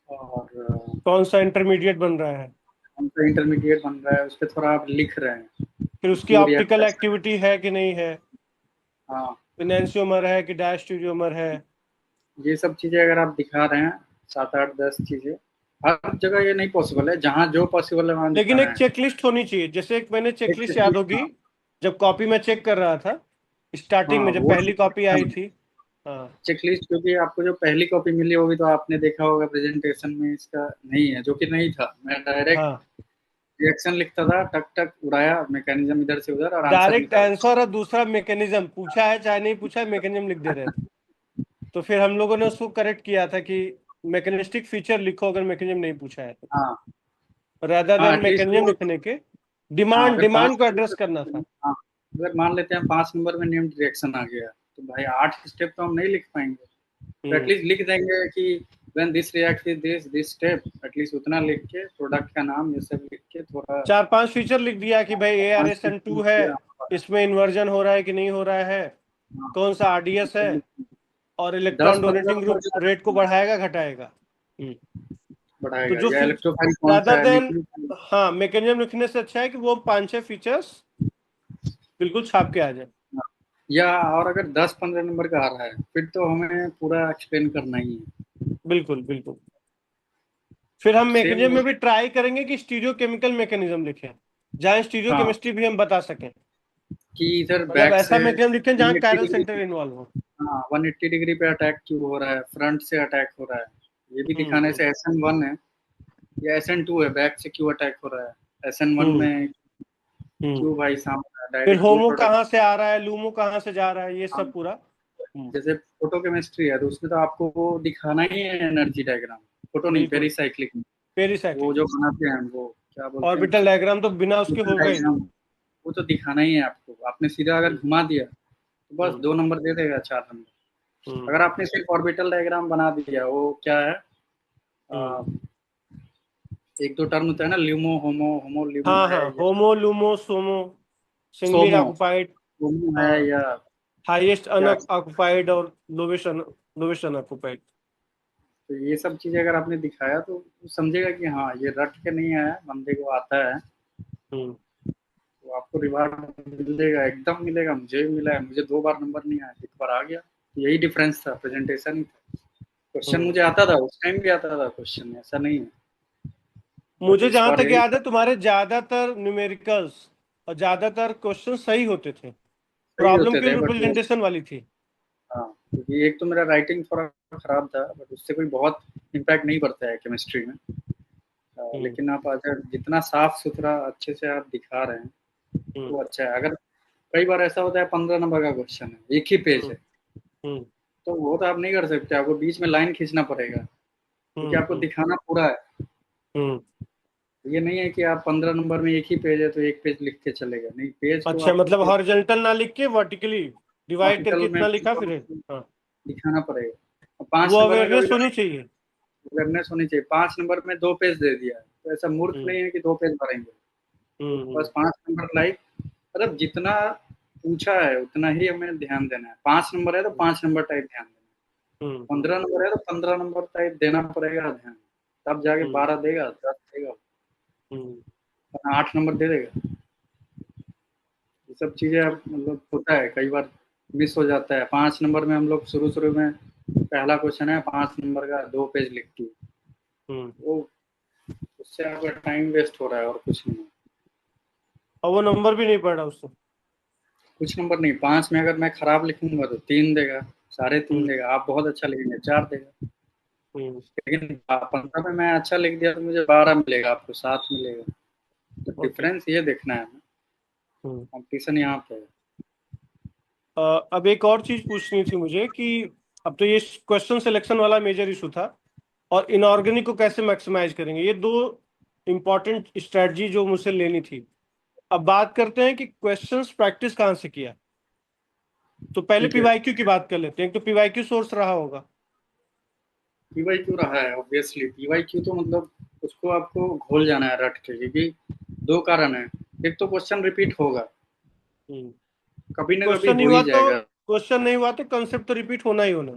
और कौन सा इंटरमीडिएट बन रहा है? उनका इंटरमीडिएट बन रहा है, उस पर थोड़ा आप लिख रहे हैं फिर कि उसकी क्यों रिएक्ट ऑप्टिकल कर सकते एक्टिविटी है कि नहीं है, हैं। हाँ, इनैंसियोमर है कि डायस्टेरियोमर है। ये सब चीज़ें अगर आप दिखा रहे हैं, 7 8 10 चीज़ें, हर जगह ये नहीं पॉसिबल है, जहाँ जो पॉसिबल है वहाँ लेकिन दिखाना एक है। चेकलिस्ट होनी चाहिए। जैसे एक मैंने एक चेकलिस्ट याद चेकलिस्ट, होगी, हाँ। जब कॉपी में चेक कर रहा था स्टार्टिंग हाँ, में, जब वो पहली कॉपी आई थी। हाँ। चेकलिस्ट, क्योंकि आपको जो पहली कॉपी मिली होगी तो आपने देखा होगा प्रेजेंटेशन में इसका नहीं है, जो कि नहीं था। मैं डायरेक्ट हाँ, रिएक्शन लिखता था, टक टक उड़ाया मैकेनिज्म इधर से उधर और आंसर डायरेक्ट निकाल आंसर और दूसरा मैकेनिज्म, पूछा है चाहे नहीं पूछा है, मैकेनिज्म लिख दे रहे थे। तो फिर हम लोगों ने उसको करेक्ट किया था कि मैकेनिस्टिक फीचर लिखो अगर मैकेनिज्म नहीं पूछा है तो, हाँ। rather हाँ, देन एटलीस्ट मैकेनिज्म वो, लिखने के। हाँ, डिमांड अगर डिमांड को एड्रेस करना था। हाँ, अगर मान लेते हैं 5 नंबर में नेम्ड रिएक्शन आ गया, तो भाई 8 स्टेप तो हम नहीं लिख पाएंगे। तो हम्म। एटलीस्ट लिख देंगे कि when this react with this step, at least उतना लिख के प्रोडक्ट का नाम ये सब लिख के थोड़ा 4-5 फीचर लिख दिया कि भाई 5 ARSN2 है, इसमें इन्वर्जन हो रहा है कि नहीं हो रहा है, कौन सा RDS है, और इलेक्ट्रॉन 10-15 डोनेटिंग नंबर ग्रुप का रेट को बढ़ाएगा घटाएगा। तो बढ़ाएगा, जो या इलेक्ट्रोफाइल कौन सा ज्यादा है, देन, न्यूक्लियोफाइल। हाँ, मैकेनिज्म लिखने से अच्छा है कि वो 5-6 फीचर्स बिल्कुल छाप के आ जाए। या और अगर 10-15 नंबर का आ रहा है फिर तो हमें पूरा एक्सप्लेन करना ही है। बिल्कुल बिल्कुल। फिर हम सेम मैकेनिज्म में भी ट्राई करेंगे कि स्टीरियो केमिकल मैकेनिज्म लिखें, जहाँ स्टीरियो हाँ, केमिस्ट्री भी हम बता सकें। कि इधर मतलब बैक ऐसा से मैकेनिज्म लिखें जहाँ 180 कायरल डिग्री, सेंटर इन्वॉल्व हो। हाँ 180 डिग्री पे अटैक क्यों हो रहा है, फ्रंट से अटैक हो रहा है, ये भी दिखाने हम्म। से SN1 है या SN2 है, बैक से क्यों अटैक हो रहा है, SN1 हम्म। में हम्म। क्यों भाई सामने फिर डायरेक्ट दो होमो प्रोडक्ट। कहाँ से आ रहा है, लूमो कहाँ से जा रहा है, ये सब पूरा। जैसे फोटो केमिस्ट्री है तो उसमें तो आपको वो दिखाना ही है एनर्जी डायग्राम, फोटो नहीं बिल्कुल। पेरीसाइक्लिक, वो पेरिसाइक्लिक जो बनाते हैं वो क्या बोलते हैं ऑर्बिटल उसको, डायग्राम तो बिना उसके फोटो होगा ही नहीं। डायग्राम, वो तो दिखाना ही है आपको। आपने सीधा अगर हम्म। घुमा दिया तो बस हम्म। 2 नंबर दे देगा, 4 नंबर। हम्म। अगर आपने सिर्फ ऑर्बिटल डायग्राम बना दिया, वो क्या है, हम्म। आ, एक दो टर्म होता है ना, ल्यूमो होमो, होमो ल्यूमो हाँ है हाँ, या होमो लूमो सोमो, सिंगली सोमो, ऑक्युपाइड। होमो है हाँ, या हाईएस्ट क्या। अनऑक्युपाइड और लोवेस्ट अनऑक्युपाइड। तो ये सब चीजें अगर आपने दिखाया तो वो समझेगा कि हाँ ये रट के नहीं आया, बंदे को आता है। हम्म। तो आपको रिवार्ड मिलेगा, एकदम मिलेगा। मुझे भी मिला है, मुझे 2 बार नंबर नहीं आया, एक बार आ गया। यही डिफरेंस था, प्रेजेंटेशन ही था। क्वेश्चन हम्म। मुझे आता था, उस टाइम भी आता था क्वेश्चन, ऐसा नहीं है। बट मुझे इस जहां बार तक यही याद है तुम्हारे ज्यादातर न्यूमेरिकल्स और ज्यादातर क्वेश्चन सही होते थे। सही प्रॉब्लम होते थे, केवल बट वो, रिप्रेजेंटेशन वाली थी। हाँ, क्योंकि एक तो मेरा राइटिंग थोड़ा खराब था, बट उससे कोई बहुत इम्पैक्ट नहीं पड़ता है केमिस्ट्री में। हम्म। लेकिन आप अगर जितना साफ सुथरा अच्छे से आप दिखा रहे हैं हम्म। तो अच्छा है। अगर कई बार ऐसा होता है 15 नंबर का क्वेश्चन है, एक ही पेज हम्म। है, हम्म। तो वो तो आप नहीं कर सकते, आपको बीच में लाइन खींचना पड़ेगा, क्योंकि आपको हम्म। दिखाना पूरा है। हम्म। ये नहीं है कि आप 15 नंबर में एक ही पेज है तो एक पेज लिख के चलेगा, नहीं, पेज को अच्छा, आपको मतलब पूरा हॉरिजॉन्टल ना लिख के वर्टिकली डिवाइड करके वर्टिकल में इतना लिखा फिर। हाँ, दिखाना पड़ेगा। और 5 वो नंबर में कभी अवेयरनेस होनी चाहिए। अवेयरनेस होनी चाहिए। 5 नंबर में 2 पेज दे दिया है, तो ऐसा मूर्ख हम्म। नहीं है कि 2 पेज भरेंगे। हम्म। बस 5 नंबर लाइक, मतलब जितना पूछा है उतना ही हमें ध्यान देना है। 5 नंबर है तो 5 नंबर टाइप ध्यान देना है। 15 नंबर है तो 15 नंबर टाइप देना पड़ेगा ध्यान, तब जाके 12 देगा, 10 देगा, 8 नंबर दे देगा। ये सब चीजें अब मतलब होता है, कई बार मिस हो जाता है। 5 नंबर में हम लोग शुरू में पहला क्वेश्चन है 5 नंबर का 2 पेज लिख के, वो उससे आपका टाइम वेस्ट हो रहा है और कुछ नहीं। और वो नंबर भी नहीं पड़ा उससे। कुछ नंबर नहीं, 5 में अगर मैं खराब लिखूंगा तो 3 देगा, 3.5 देगा। आप बहुत अच्छा लिखेंगे 4 देगा। लेकिन 15 में मैं अच्छा लिख दिया तो मुझे 12 मिलेगा, आपको 7 मिलेगा। तो डिफरेंस ये देखना है, कंपटीशन यहाँ पे है। अब एक और चीज पूछनी थी मुझे कि अब तो ये क्वेश्चन सिलेक्शन वाला मेजर इशू था, और इनऑर्गेनिक को कैसे मैक्सिमाइज करेंगे, ये दो इंपॉर्टेंट स्ट्रेटजी जो मुझसे लेनी थी। अब बात करते हैं कि क्वेश्चंस प्रैक्टिस कहाँ से किया। तो पहले ठीक है, पीवाईक्यू की बात कर लेते हैं। एक तो पीवाईक्यू सोर्स रहा होगा। पीवाईक्यू रहा है ऑब्वियसली। पीवाईक्यू तो मतलब उसको आपको घोल जाना है रट के, क्योंकि 2 कारण है। एक तो क्वेश्चन रिपीट होगा, कभी ना कभी क्वेश्चन नहीं हो हुआ ही तो जाएगा। क्वेश्चन नहीं हुआ तो कंसेप्ट तो रिपीट होना ही होना।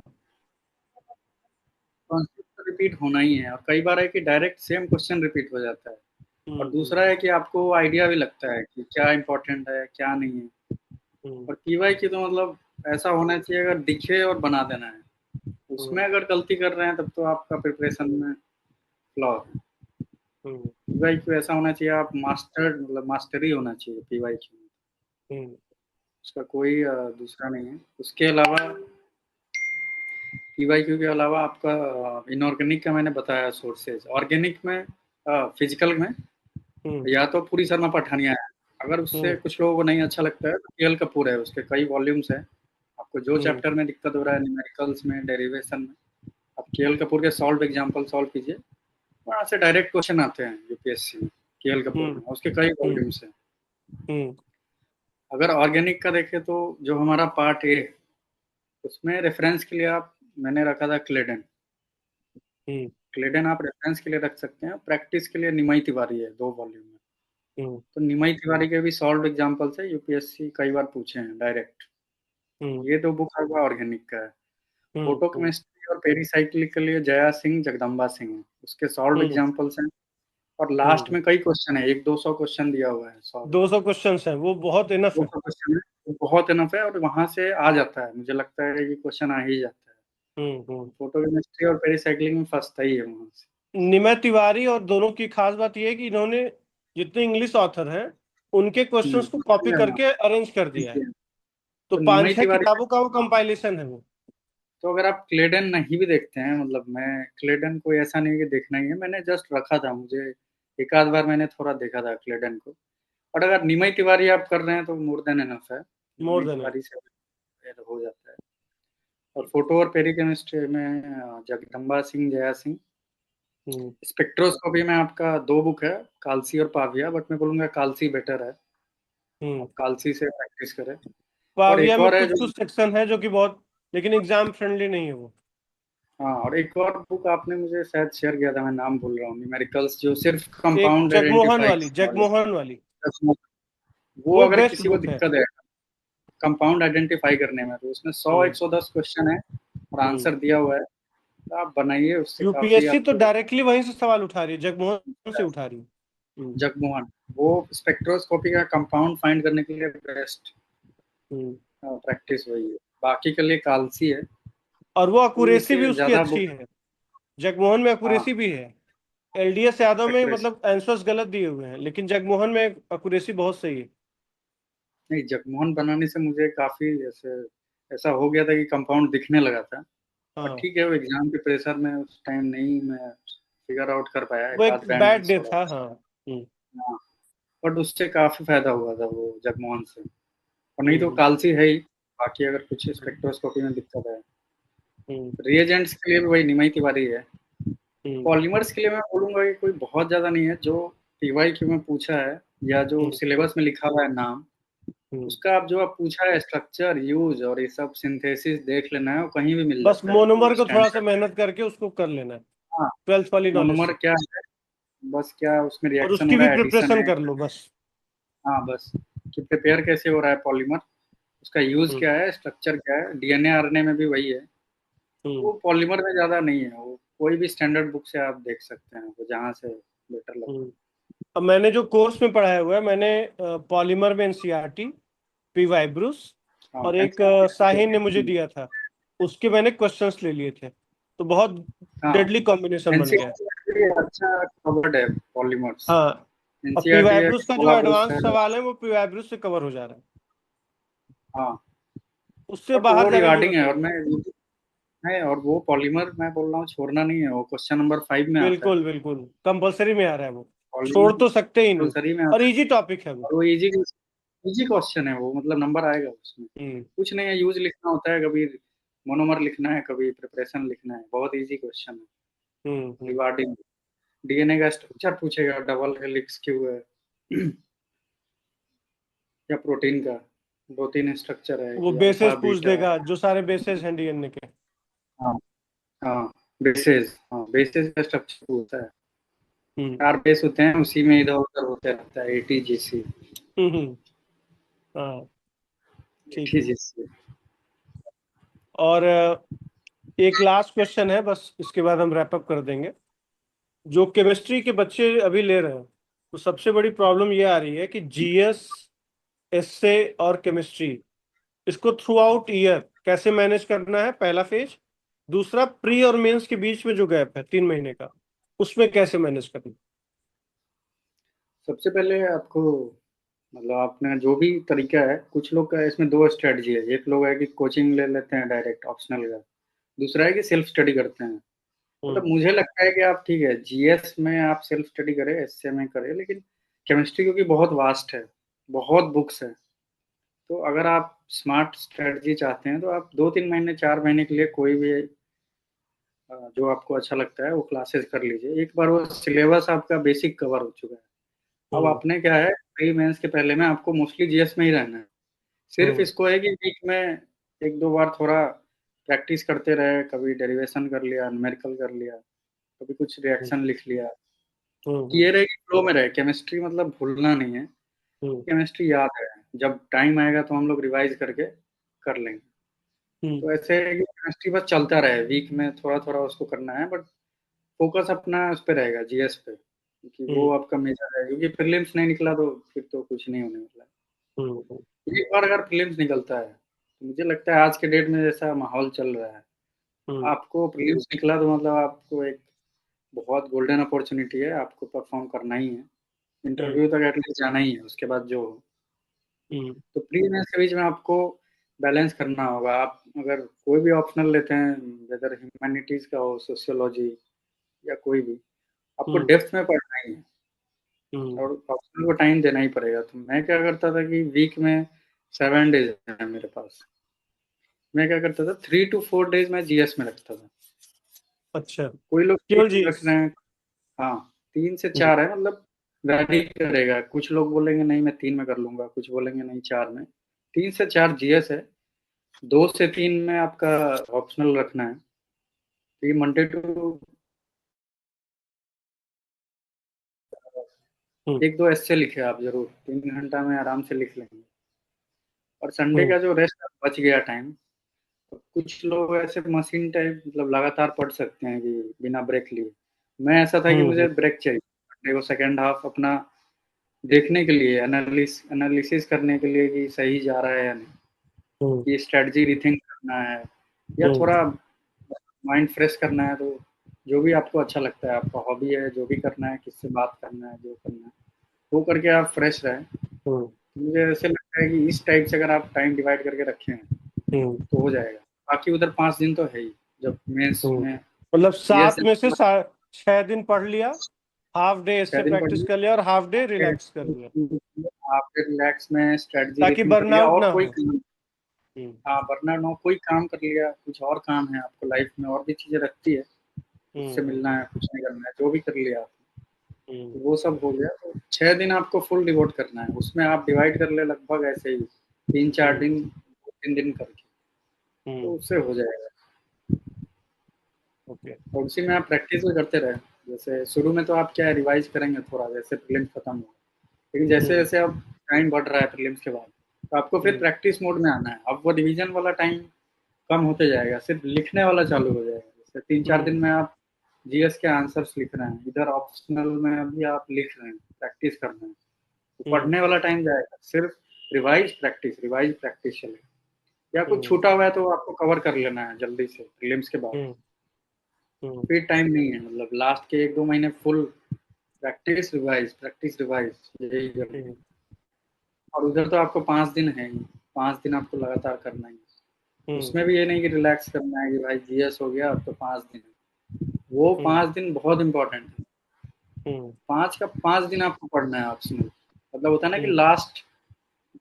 कॉन्सेप्ट रिपीट होना ही है, और कई बार है कि डायरेक्ट सेम क्वेश्चन रिपीट हो जाता है। और दूसरा है कि आपको आइडिया भी लगता है कि क्या इंपॉर्टेंट है क्या नहीं है। और पीवाईक्यू तो मतलब ऐसा होना चाहिए, अगर दिखे और बना देना है। उसमें अगर गलती कर रहे हैं तब तो आपका प्रिपरेशन में फ्लॉ है। पीवाईक्यू ऐसा होना चाहिए, आप मास्टर मतलब मास्टरी होना चाहिए पीवाईक्यू में। उसका कोई दूसरा नहीं है। उसके अलावा पीवाईक्यू के अलावा आपका इनऑर्गेनिक का मैंने बताया सोर्सेज। ऑर्गेनिक में फिजिकल में या तो पूरी शर्मा पठानिया है। अगर उससे कुछ लोगों को नहीं अच्छा लगता है तो केएल कपूर है, उसके कई वॉल्यूम्स है। आपको जो चैप्टर में दिक्कत हो रहा है, न्यूमेरिकल्स में, डेरिवेशन में, आप केएल कपूर के सॉल्व एग्जाम्पल सॉल्व कीजिए, वहाँ से डायरेक्ट क्वेश्चन आते हैं यूपीएससी में। केएल कपूर में उसके कई वॉल्यूम्स हैं। अगर ऑर्गेनिक का देखें तो जो हमारा पार्ट ए, उसमें रेफरेंस के लिए आप मैंने रखा था क्लेडन। क्लेडन आप रेफरेंस के लिए रख सकते हैं, प्रैक्टिस के लिए निमाई तिवारी है 2 वॉल्यूम में। तो निमाई तिवारी के भी सॉल्व एग्जाम्पल्स है, यूपीएससी कई बार पूछे हैं डायरेक्ट। ये 2 बुक आपका ऑर्गेनिक का है। फोटो केमिस्ट्री और पेरीसाइक्लिक के लिए जया सिंह जगदम्बा सिंह है, उसके सॉल्व एग्जाम्पल्स हैं। और लास्ट में कई क्वेश्चन है, 100-200 क्वेश्चन दिया हुआ है सॉल्व। 200 क्वेश्चन है, वो बहुत इनफ है। 200 क्वेश्चन है, वो बहुत इनफ है, और वहां से आ जाता है। मुझे लगता है कि क्वेश्चन आ ही जाता है। फोटो केमिस्ट्री और पेरीसाइक्लिक में फंसता ही है वहां से। निमय तिवारी और दोनों की खास बात यह है कि इन्होंने जितने इंग्लिश ऑथर हैं उनके क्वेश्चंस को कॉपी करके अरेंज कर दिया है। तो तो निमय 5-6 तिवारी, किताबों का वो कंपाइलेशन है वो। तो अगर आप क्लेडन नहीं भी देखते हैं, मतलब मैं क्लेडन को ऐसा नहीं कि देखना ही है, मैंने जस्ट रखा था, मुझे एक आध बार मैंने थोड़ा देखा था क्लेडन को। और अगर निमय तिवारी आप कर रहे हैं तो मोर देन एनफ है, मोर निमय देन तिवारी से हो जाता है। और फोटो और पेरी केमिस्ट्री में जगदम्बा सिंह, जया सिंह। स्पेक्ट्रोस्कोपी में आपका 2 बुक है, कालसी और पाविया, बट मैं बोलूंगा कालसी बेटर है, आप कालसी से प्रैक्टिस करें। और पाविया एक में और है कुछ जो, कुछ सेक्शन है जो कि बहुत, लेकिन एग्जाम फ्रेंडली नहीं है वो। हाँ, और एक और बुक आपने मुझे शायद शेयर किया था, मैं नाम भूल रहा हूँ, न्यूमेरिकल्स, जो सिर्फ एक कंपाउंड जगमोहन आइडेंटिफाई वाली, जगमोहन वाली, वो वो अगर बेस्ट किसी को बुक है। दिक्कत है कंपाउंड आइडेंटिफाई करने में, तो उसमें 100-110 क्वेश्चन है और आंसर दिया हुआ है, तो आप बनाइए, उससे काफी यूपीएससी तो आपको। डायरेक्टली वहीं से सवाल उठा रही है, जगमोहन से उठा रही है। जगमोहन वो स्पेक्ट्रोस्कोपी का कंपाउंड फाइंड करने के लिए बेस्ट प्रैक्टिस वही है, बाकी के लिए कालसी है। और वो तो अकुरेसी भी इससे उसकी ज्यादा बुक, अच्छी है। जगमोहन में हाँ, अकुरेसी भी है। एलडीएस यादव में एक्यूरेसी। मतलब आंसर्स गलत दिए हुए हैं, लेकिन जगमोहन में अकुरेसी बहुत सही है। नहीं, जगमोहन बनाने से मुझे काफी ऐसे ऐसा हो गया था कि कंपाउंड दिखने लगा था। और हाँ, ठीक है, वो एग्जाम के प्रेशर में उस टाइम नहीं मैं फिगर आउट कर पाया, वो एक एक आध बैंड बैड मिस डे हो रहा था। हाँ। था। हाँ, बट उससे काफी फायदा हुआ था वो जगमोहन से। और नहीं तो हम्म, कालसी है ही। बाकी अगर कुछ स्पेक्ट्रोस्कोपी में दिक्कत है, हम्म, रिएजेंट्स के लिए भी वही निमाई तिवारी है। हम्म, पॉलीमर्स के लिए मैं बोलूंगा कि कोई बहुत ज्यादा नहीं है, जो पीवाईक्यू में पूछा है या जो हम्म, सिलेबस में लिखा हुआ है नाम, हम्म। उसका आप जो आप पूछा है स्ट्रक्चर, यूज और ये सब सिंथेसिस देख लेना है, वो कहीं भी मिल बस जाता है मोनोमर वो को थोड़ा सा स्टैंडर्ड। मेहनत करके उसको कर लेना है, हाँ, 12th वाली नॉलेज मोनोमर से। क्या है, बस क्या उसमें और रिएक्शन उसकी हो भी रहा है, एडिशन प्रिपरेशन है। कर लो बस। हाँ, बस कि प्रिपेयर कैसे हो रहा है पॉलीमर, उसका यूज हम्म, क्या है, स्ट्रक्चर क्या है, डीएनए आरएनए में भी वही है। वो पॉलीमर में ज्यादा नहीं है, वो कोई भी स्टैंडर्ड बुक से आप देख सकते हैं, वो जहाँ से बेटर लगे। हम्म। अब मैंने जो कोर्स में पढ़ाया हुआ है, मैंने पॉलीमर में एनसीईआरटी, पी वाइब्रूस, हाँ और एक साहिन ने मुझे एनसीईआरटी। दिया था, उसके मैंने क्वेश्चंस ले लिए थे, तो बहुत हाँ डेडली कॉम्बिनेशन बन गया है। एनसीईआरटी अच्छा कवर्ड है पॉलीमर्स। हाँ, और पी एनसीईआरटी है, वाइब्रूस का जो कोलाब्रूस है। एडवांस सवाल है वो पी वाइब्रूस से कवर हो जा रहा है, हाँ उससे बट बाहर वो जाने की रिगार्डिंग जरूरत है, नहीं और है। मैं है, और वो पॉलीमर मैं बोल रहा हूँ छोड़ना नहीं है, वो क्वेश्चन नंबर 5 में आता है। बिल्कुल बिल्कुल, कंपलसरी में आ रहा है वो, छोड़ पॉलीमर तो सकते ही नहीं, कंपलसरी में और आता है, इजी टॉपिक है वो। और वो इजी इजी क्वेश्चन है वो, मतलब नंबर आएगा उसमें। हम्म कुछ नहीं है, यूज लिखना होता है, कभी मोनोमर लिखना है, कभी प्रिपरेशन लिखना है, बहुत इजी क्वेश्चन है। हम्म। रिगार्डिंग डीएनए का स्ट्रक्चर पूछेगा, डबल हेलिक्स क्यों है या प्रोटीन का, प्रोटीन स्ट्रक्चर है वो कि बेसिस अल्फा पूछ बीटा। देगा, जो सारे बेसिस हैं डीएनए के। हाँ हाँ बेसिस, हाँ बेसिस का स्ट्रक्चर पूछता है। हम्म 4 बेस होते हैं, उसी में इधर उधर होते रहता है, एटीजीसी। हम्म। हाँ, ठीक है। एटीजीसी। और एक लास्ट क्वेश्चन है बस, इसके बाद हम रैप अप कर देंगे। जो केमिस्ट्री के बच्चे अभी ले रहे हैं, तो सबसे बड़ी प्रॉब्लम ये आ रही है कि जीएस, एसए और केमिस्ट्री, इसको थ्रू आउट ईयर कैसे मैनेज करना है, पहला फेज। दूसरा, प्री और मेंस के बीच में जो गैप है 3 महीने का, उसमें कैसे मैनेज करना। सबसे पहले आपको, मतलब आपने जो भी तरीका है, कुछ लोग का इसमें दो स्ट्रेटजी है। एक लोग है कि कोचिंग ले लेते हैं डायरेक्ट ऑप्शनल का, दूसरा है कि सेल्फ स्टडी करते हैं। मतलब हम्म मुझे लगता है कि आप ठीक है जीएस में आप सेल्फ स्टडी करें, एसए में करें, लेकिन केमिस्ट्री क्योंकि बहुत वास्ट है, बहुत बुक्स है, तो अगर आप स्मार्ट स्ट्रेटजी चाहते हैं तो आप 2-3 महीने 4 महीने के लिए कोई भी जो आपको अच्छा लगता है वो क्लासेस कर लीजिए। एक बार वो सिलेबस आपका बेसिक कवर हो चुका है। अब हम्म आपने क्या है, प्री मेंस के पहले में आपको मोस्टली जीएस में ही रहना है। सिर्फ हम्म इसको है कि वीक में 1-2 बार थोड़ा प्रैक्टिस करते रहे, कभी डेरिवेशन कर लिया, न्यूमेरिकल कर लिया, कभी कुछ हम्म रिएक्शन लिख लिया, कि हम्म ये रहे कि फ्लो में रहे। केमिस्ट्री मतलब भूलना नहीं है, हम्म केमिस्ट्री याद है, जब टाइम आएगा तो हम लोग रिवाइज करके कर लेंगे। हम्म तो ऐसे है कि केमिस्ट्री बस चलता रहे, वीक में थोड़ा थोड़ा उसको करना है, बट फोकस अपना उस पे रहेगा, जीएस पे, क्योंकि वो हम्म आपका मेजर है। क्योंकि प्रीलिम्स नहीं निकला तो फिर तो कुछ नहीं होने वाला हम्म है। एक बार अगर प्रीलिम्स निकलता है तो मुझे लगता है आज के डेट में जैसा माहौल चल रहा है, हम्म आपको प्रीलिम्स निकला तो मतलब आपको एक बहुत गोल्डन अपॉर्चुनिटी है, आपको परफॉर्म करना ही है, हम्म इंटरव्यू तक एटलीस्ट जाना ही है, उसके बाद जो हो। हम्म तो प्री मेंस के बीच में आपको बैलेंस करना होगा। आप अगर कोई भी ऑप्शनल लेते हैं, वेदर ह्यूमैनिटीज का हो, सोशियोलॉजी या कोई भी, आपको हम्म डेप्थ में पढ़ना ही है, हम्म और ऑप्शनल को टाइम देना ही पड़ेगा। तो मैं क्या करता था कि वीक में 7 डेज है मेरे पास, मैं क्या करता था 3 to 4 डेज मैं जीएस में रखता था। अच्छा, कोई लोग केवल 3 जी। रख रहे हैं, हाँ तीन से हम्म चार है, मतलब वैरी करेगा। कुछ लोग बोलेंगे नहीं मैं 3 में कर लूंगा, कुछ बोलेंगे नहीं 4 में। 3 से 4 जीएस है, 2 से 3 में आपका ऑप्शनल रखना है। तो ये मंडे टू हम्म 1-2 ऐसे लिखे आप जरूर, 3 घंटा में आराम से लिख लेंगे। और संडे हम्म का जो रेस्ट बच गया टाइम, तो कुछ लोग ऐसे मशीन टाइप मतलब लगातार पढ़ सकते हैं कि बिना ब्रेक लिए। मैं ऐसा था कि मुझे हम्म ब्रेक चाहिए संडे को, सेकेंड हाफ अपना देखने के लिए, एनालिसिस करने के लिए कि सही जा रहा है या नहीं, हम्म कि स्ट्रेटजी रिथिंक करना है, या हम्म थोड़ा माइंड फ्रेश करना है। तो जो भी आपको अच्छा लगता है, आपका हॉबी है, जो भी करना है, किससे बात करना है, जो करना है वो करके आप फ्रेश रहें। हम्म तो मुझे ऐसे लगता है कि इस टाइप से अगर आप टाइम डिवाइड करके रखें हैं हम्म तो हो जाएगा। बाकी उधर 5 दिन तो है ही, जब मेंस हम्म। में मतलब जीएस 7 में से 6 दिन पढ़ लिया, हाफ डे इससे 6 दिन प्रैक्टिस पढ़िए, कर लिया और हाफ डे रिलैक्स कर लिया, आपके रिलैक्स में स्ट्रेटजी ताकि रिथिंक कर लिया, बर्नआउट और ना कोई हो। काम, हम्म हाँ बर्नर नो, कोई काम कर लिया, कुछ और काम है आपको लाइफ में, और भी चीजें रखती है, उससे मिलना हम्म है, कुछ नहीं करना है, जो भी कर लिया आप, हम्म तो वो सब हो गया। तो 6 दिन आपको फुल डिवोट करना है, उसमें आप डिवाइड कर ले लगभग ऐसे ही 3-4 दिन, 3 दिन करके, तो हम्म। उससे हो जाएगा। ओके। और उसी में आप प्रैक्टिस भी करते रहे। जैसे शुरू में तो आप क्या रिवाइज करेंगे थोड़ा, जैसे प्रीलिम्स खत्म हो, लेकिन जैसे हम्म जैसे अब टाइम बढ़ रहा है प्रीलिम्स के बाद, तो आपको फिर प्रैक्टिस मोड में आना है। अब वो रिवीजन वाला टाइम कम होते जाएगा, सिर्फ लिखने वाला चालू हो जाएगा। जैसे 3-4 दिन में आप जीएस के आंसर्स लिख रहे हैं, इधर ऑप्शनल में अभी आप लिख रहे हैं, प्रैक्टिस कर रहे हैं, तो पढ़ने वाला टाइम जाएगा, सिर्फ रिवाइज प्रैक्टिस चले। या कुछ छूटा हुआ है तो आपको कवर कर लेना है जल्दी से प्रीलिम्स के बाद। फिर टाइम नहीं है, मतलब लास्ट के 1-2 महीने फुल प्रैक्टिस रिवाइज यही करना है। और उधर तो आपको 5 दिन है ही, 5 दिन आपको लगातार करना है। उसमें भी ये नहीं कि रिलैक्स करना है कि भाई जीएस हो गया अब तो 5 दिन है। वो 5 दिन बहुत इंपॉर्टेंट है। 5 दिन आपको पढ़ना है ऑप्शनल। मतलब होता है ना कि लास्ट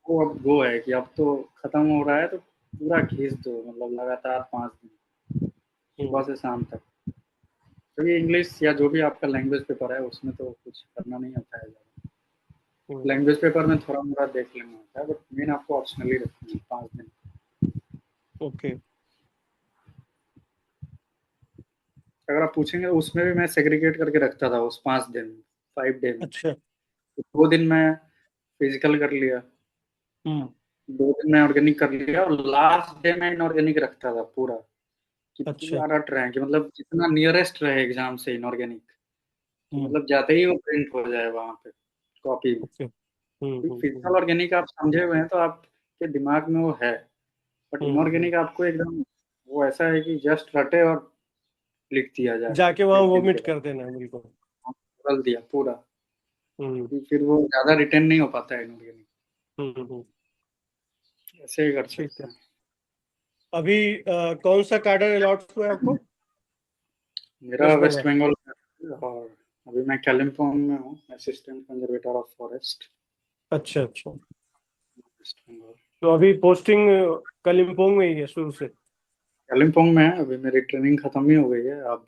वो अब गो है कि अब तो खत्म हो रहा है, तो पूरा खींच दो, मतलब लगातार 5 दिन सुबह से शाम तक। क्योंकि इंग्लिश या जो भी आपका लैंग्वेज पेपर है उसमें तो कुछ करना नहीं होता है ज़्यादा। लैंग्वेज पेपर में थोड़ा मोड़ा देख लेना होता है, बट मेन आपको ऑप्शनली रखना है 5 दिन। ओके। अगर आप पूछेंगे तो उसमें भी मैं सेग्रीगेट करके रखता था उस 5 दिन 5 डे में। अच्छा। तो 2 दिन मैं फिजिकल कर लिया, 2 दिन में ऑर्गेनिक कर लिया, और लास्ट डे में इनऑर्गेनिक रखता था पूरा, कि अच्छा। पूरा रट रहे हैं कि मतलब जितना नियरेस्ट रहे एग्जाम से इनऑर्गेनिक, तो मतलब जाते ही वो प्रिंट हो जाए वहां पे कॉपी में। फिजिकल ऑर्गेनिक आप समझे हुए हैं तो आपके दिमाग में वो है, बट इनऑर्गेनिक आपको एकदम वो ऐसा है कि जस्ट रटे और लिख दिया जाके जाके वहां 1 दिन के वोमिट बाद कर देना है बिल्कुल। बदल दिया पूरा। हम्म फिर वो ज्यादा रिटेन नहीं हो पाता है इनऑर्गेनिक। हम्म। ऐसे ही कर ठीक सकते है। हैं। अभी कौन सा कैडर अलॉट हुआ है आपको? मेरा वेस्ट वेस्ट बंगाल। बंगाल का है, और अभी मैं कालिम्पोंग में हूँ, असिस्टेंट कंजर्वेटर ऑफ फॉरेस्ट, अच्छा अच्छा। वेस्ट बंगाल। तो अभी पोस्टिंग कालिम्पोंग में ही है शुरू से? कालिम्पोंग में है, अभी मेरी ट्रेनिंग खत्म ही हो गई है, अब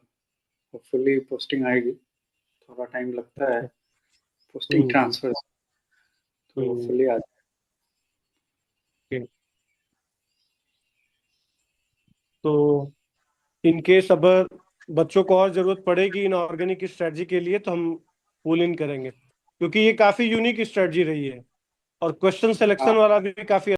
होपफुली पोस्टिंग आएगी। थोड़ा टाइम लगता है अच्छा। पोस्टिंग हम्म ट्रांसफर, तो हम्म। होपफुली आ जाए। Okay. तो इन केस अब बच्चों को और जरूरत पड़ेगी इन ऑर्गेनिक स्ट्रेटजी के लिए तो हम पुल इन करेंगे, क्योंकि ये काफी यूनिक स्ट्रेटजी रही है और क्वेश्चन सिलेक्शन वाला भी काफी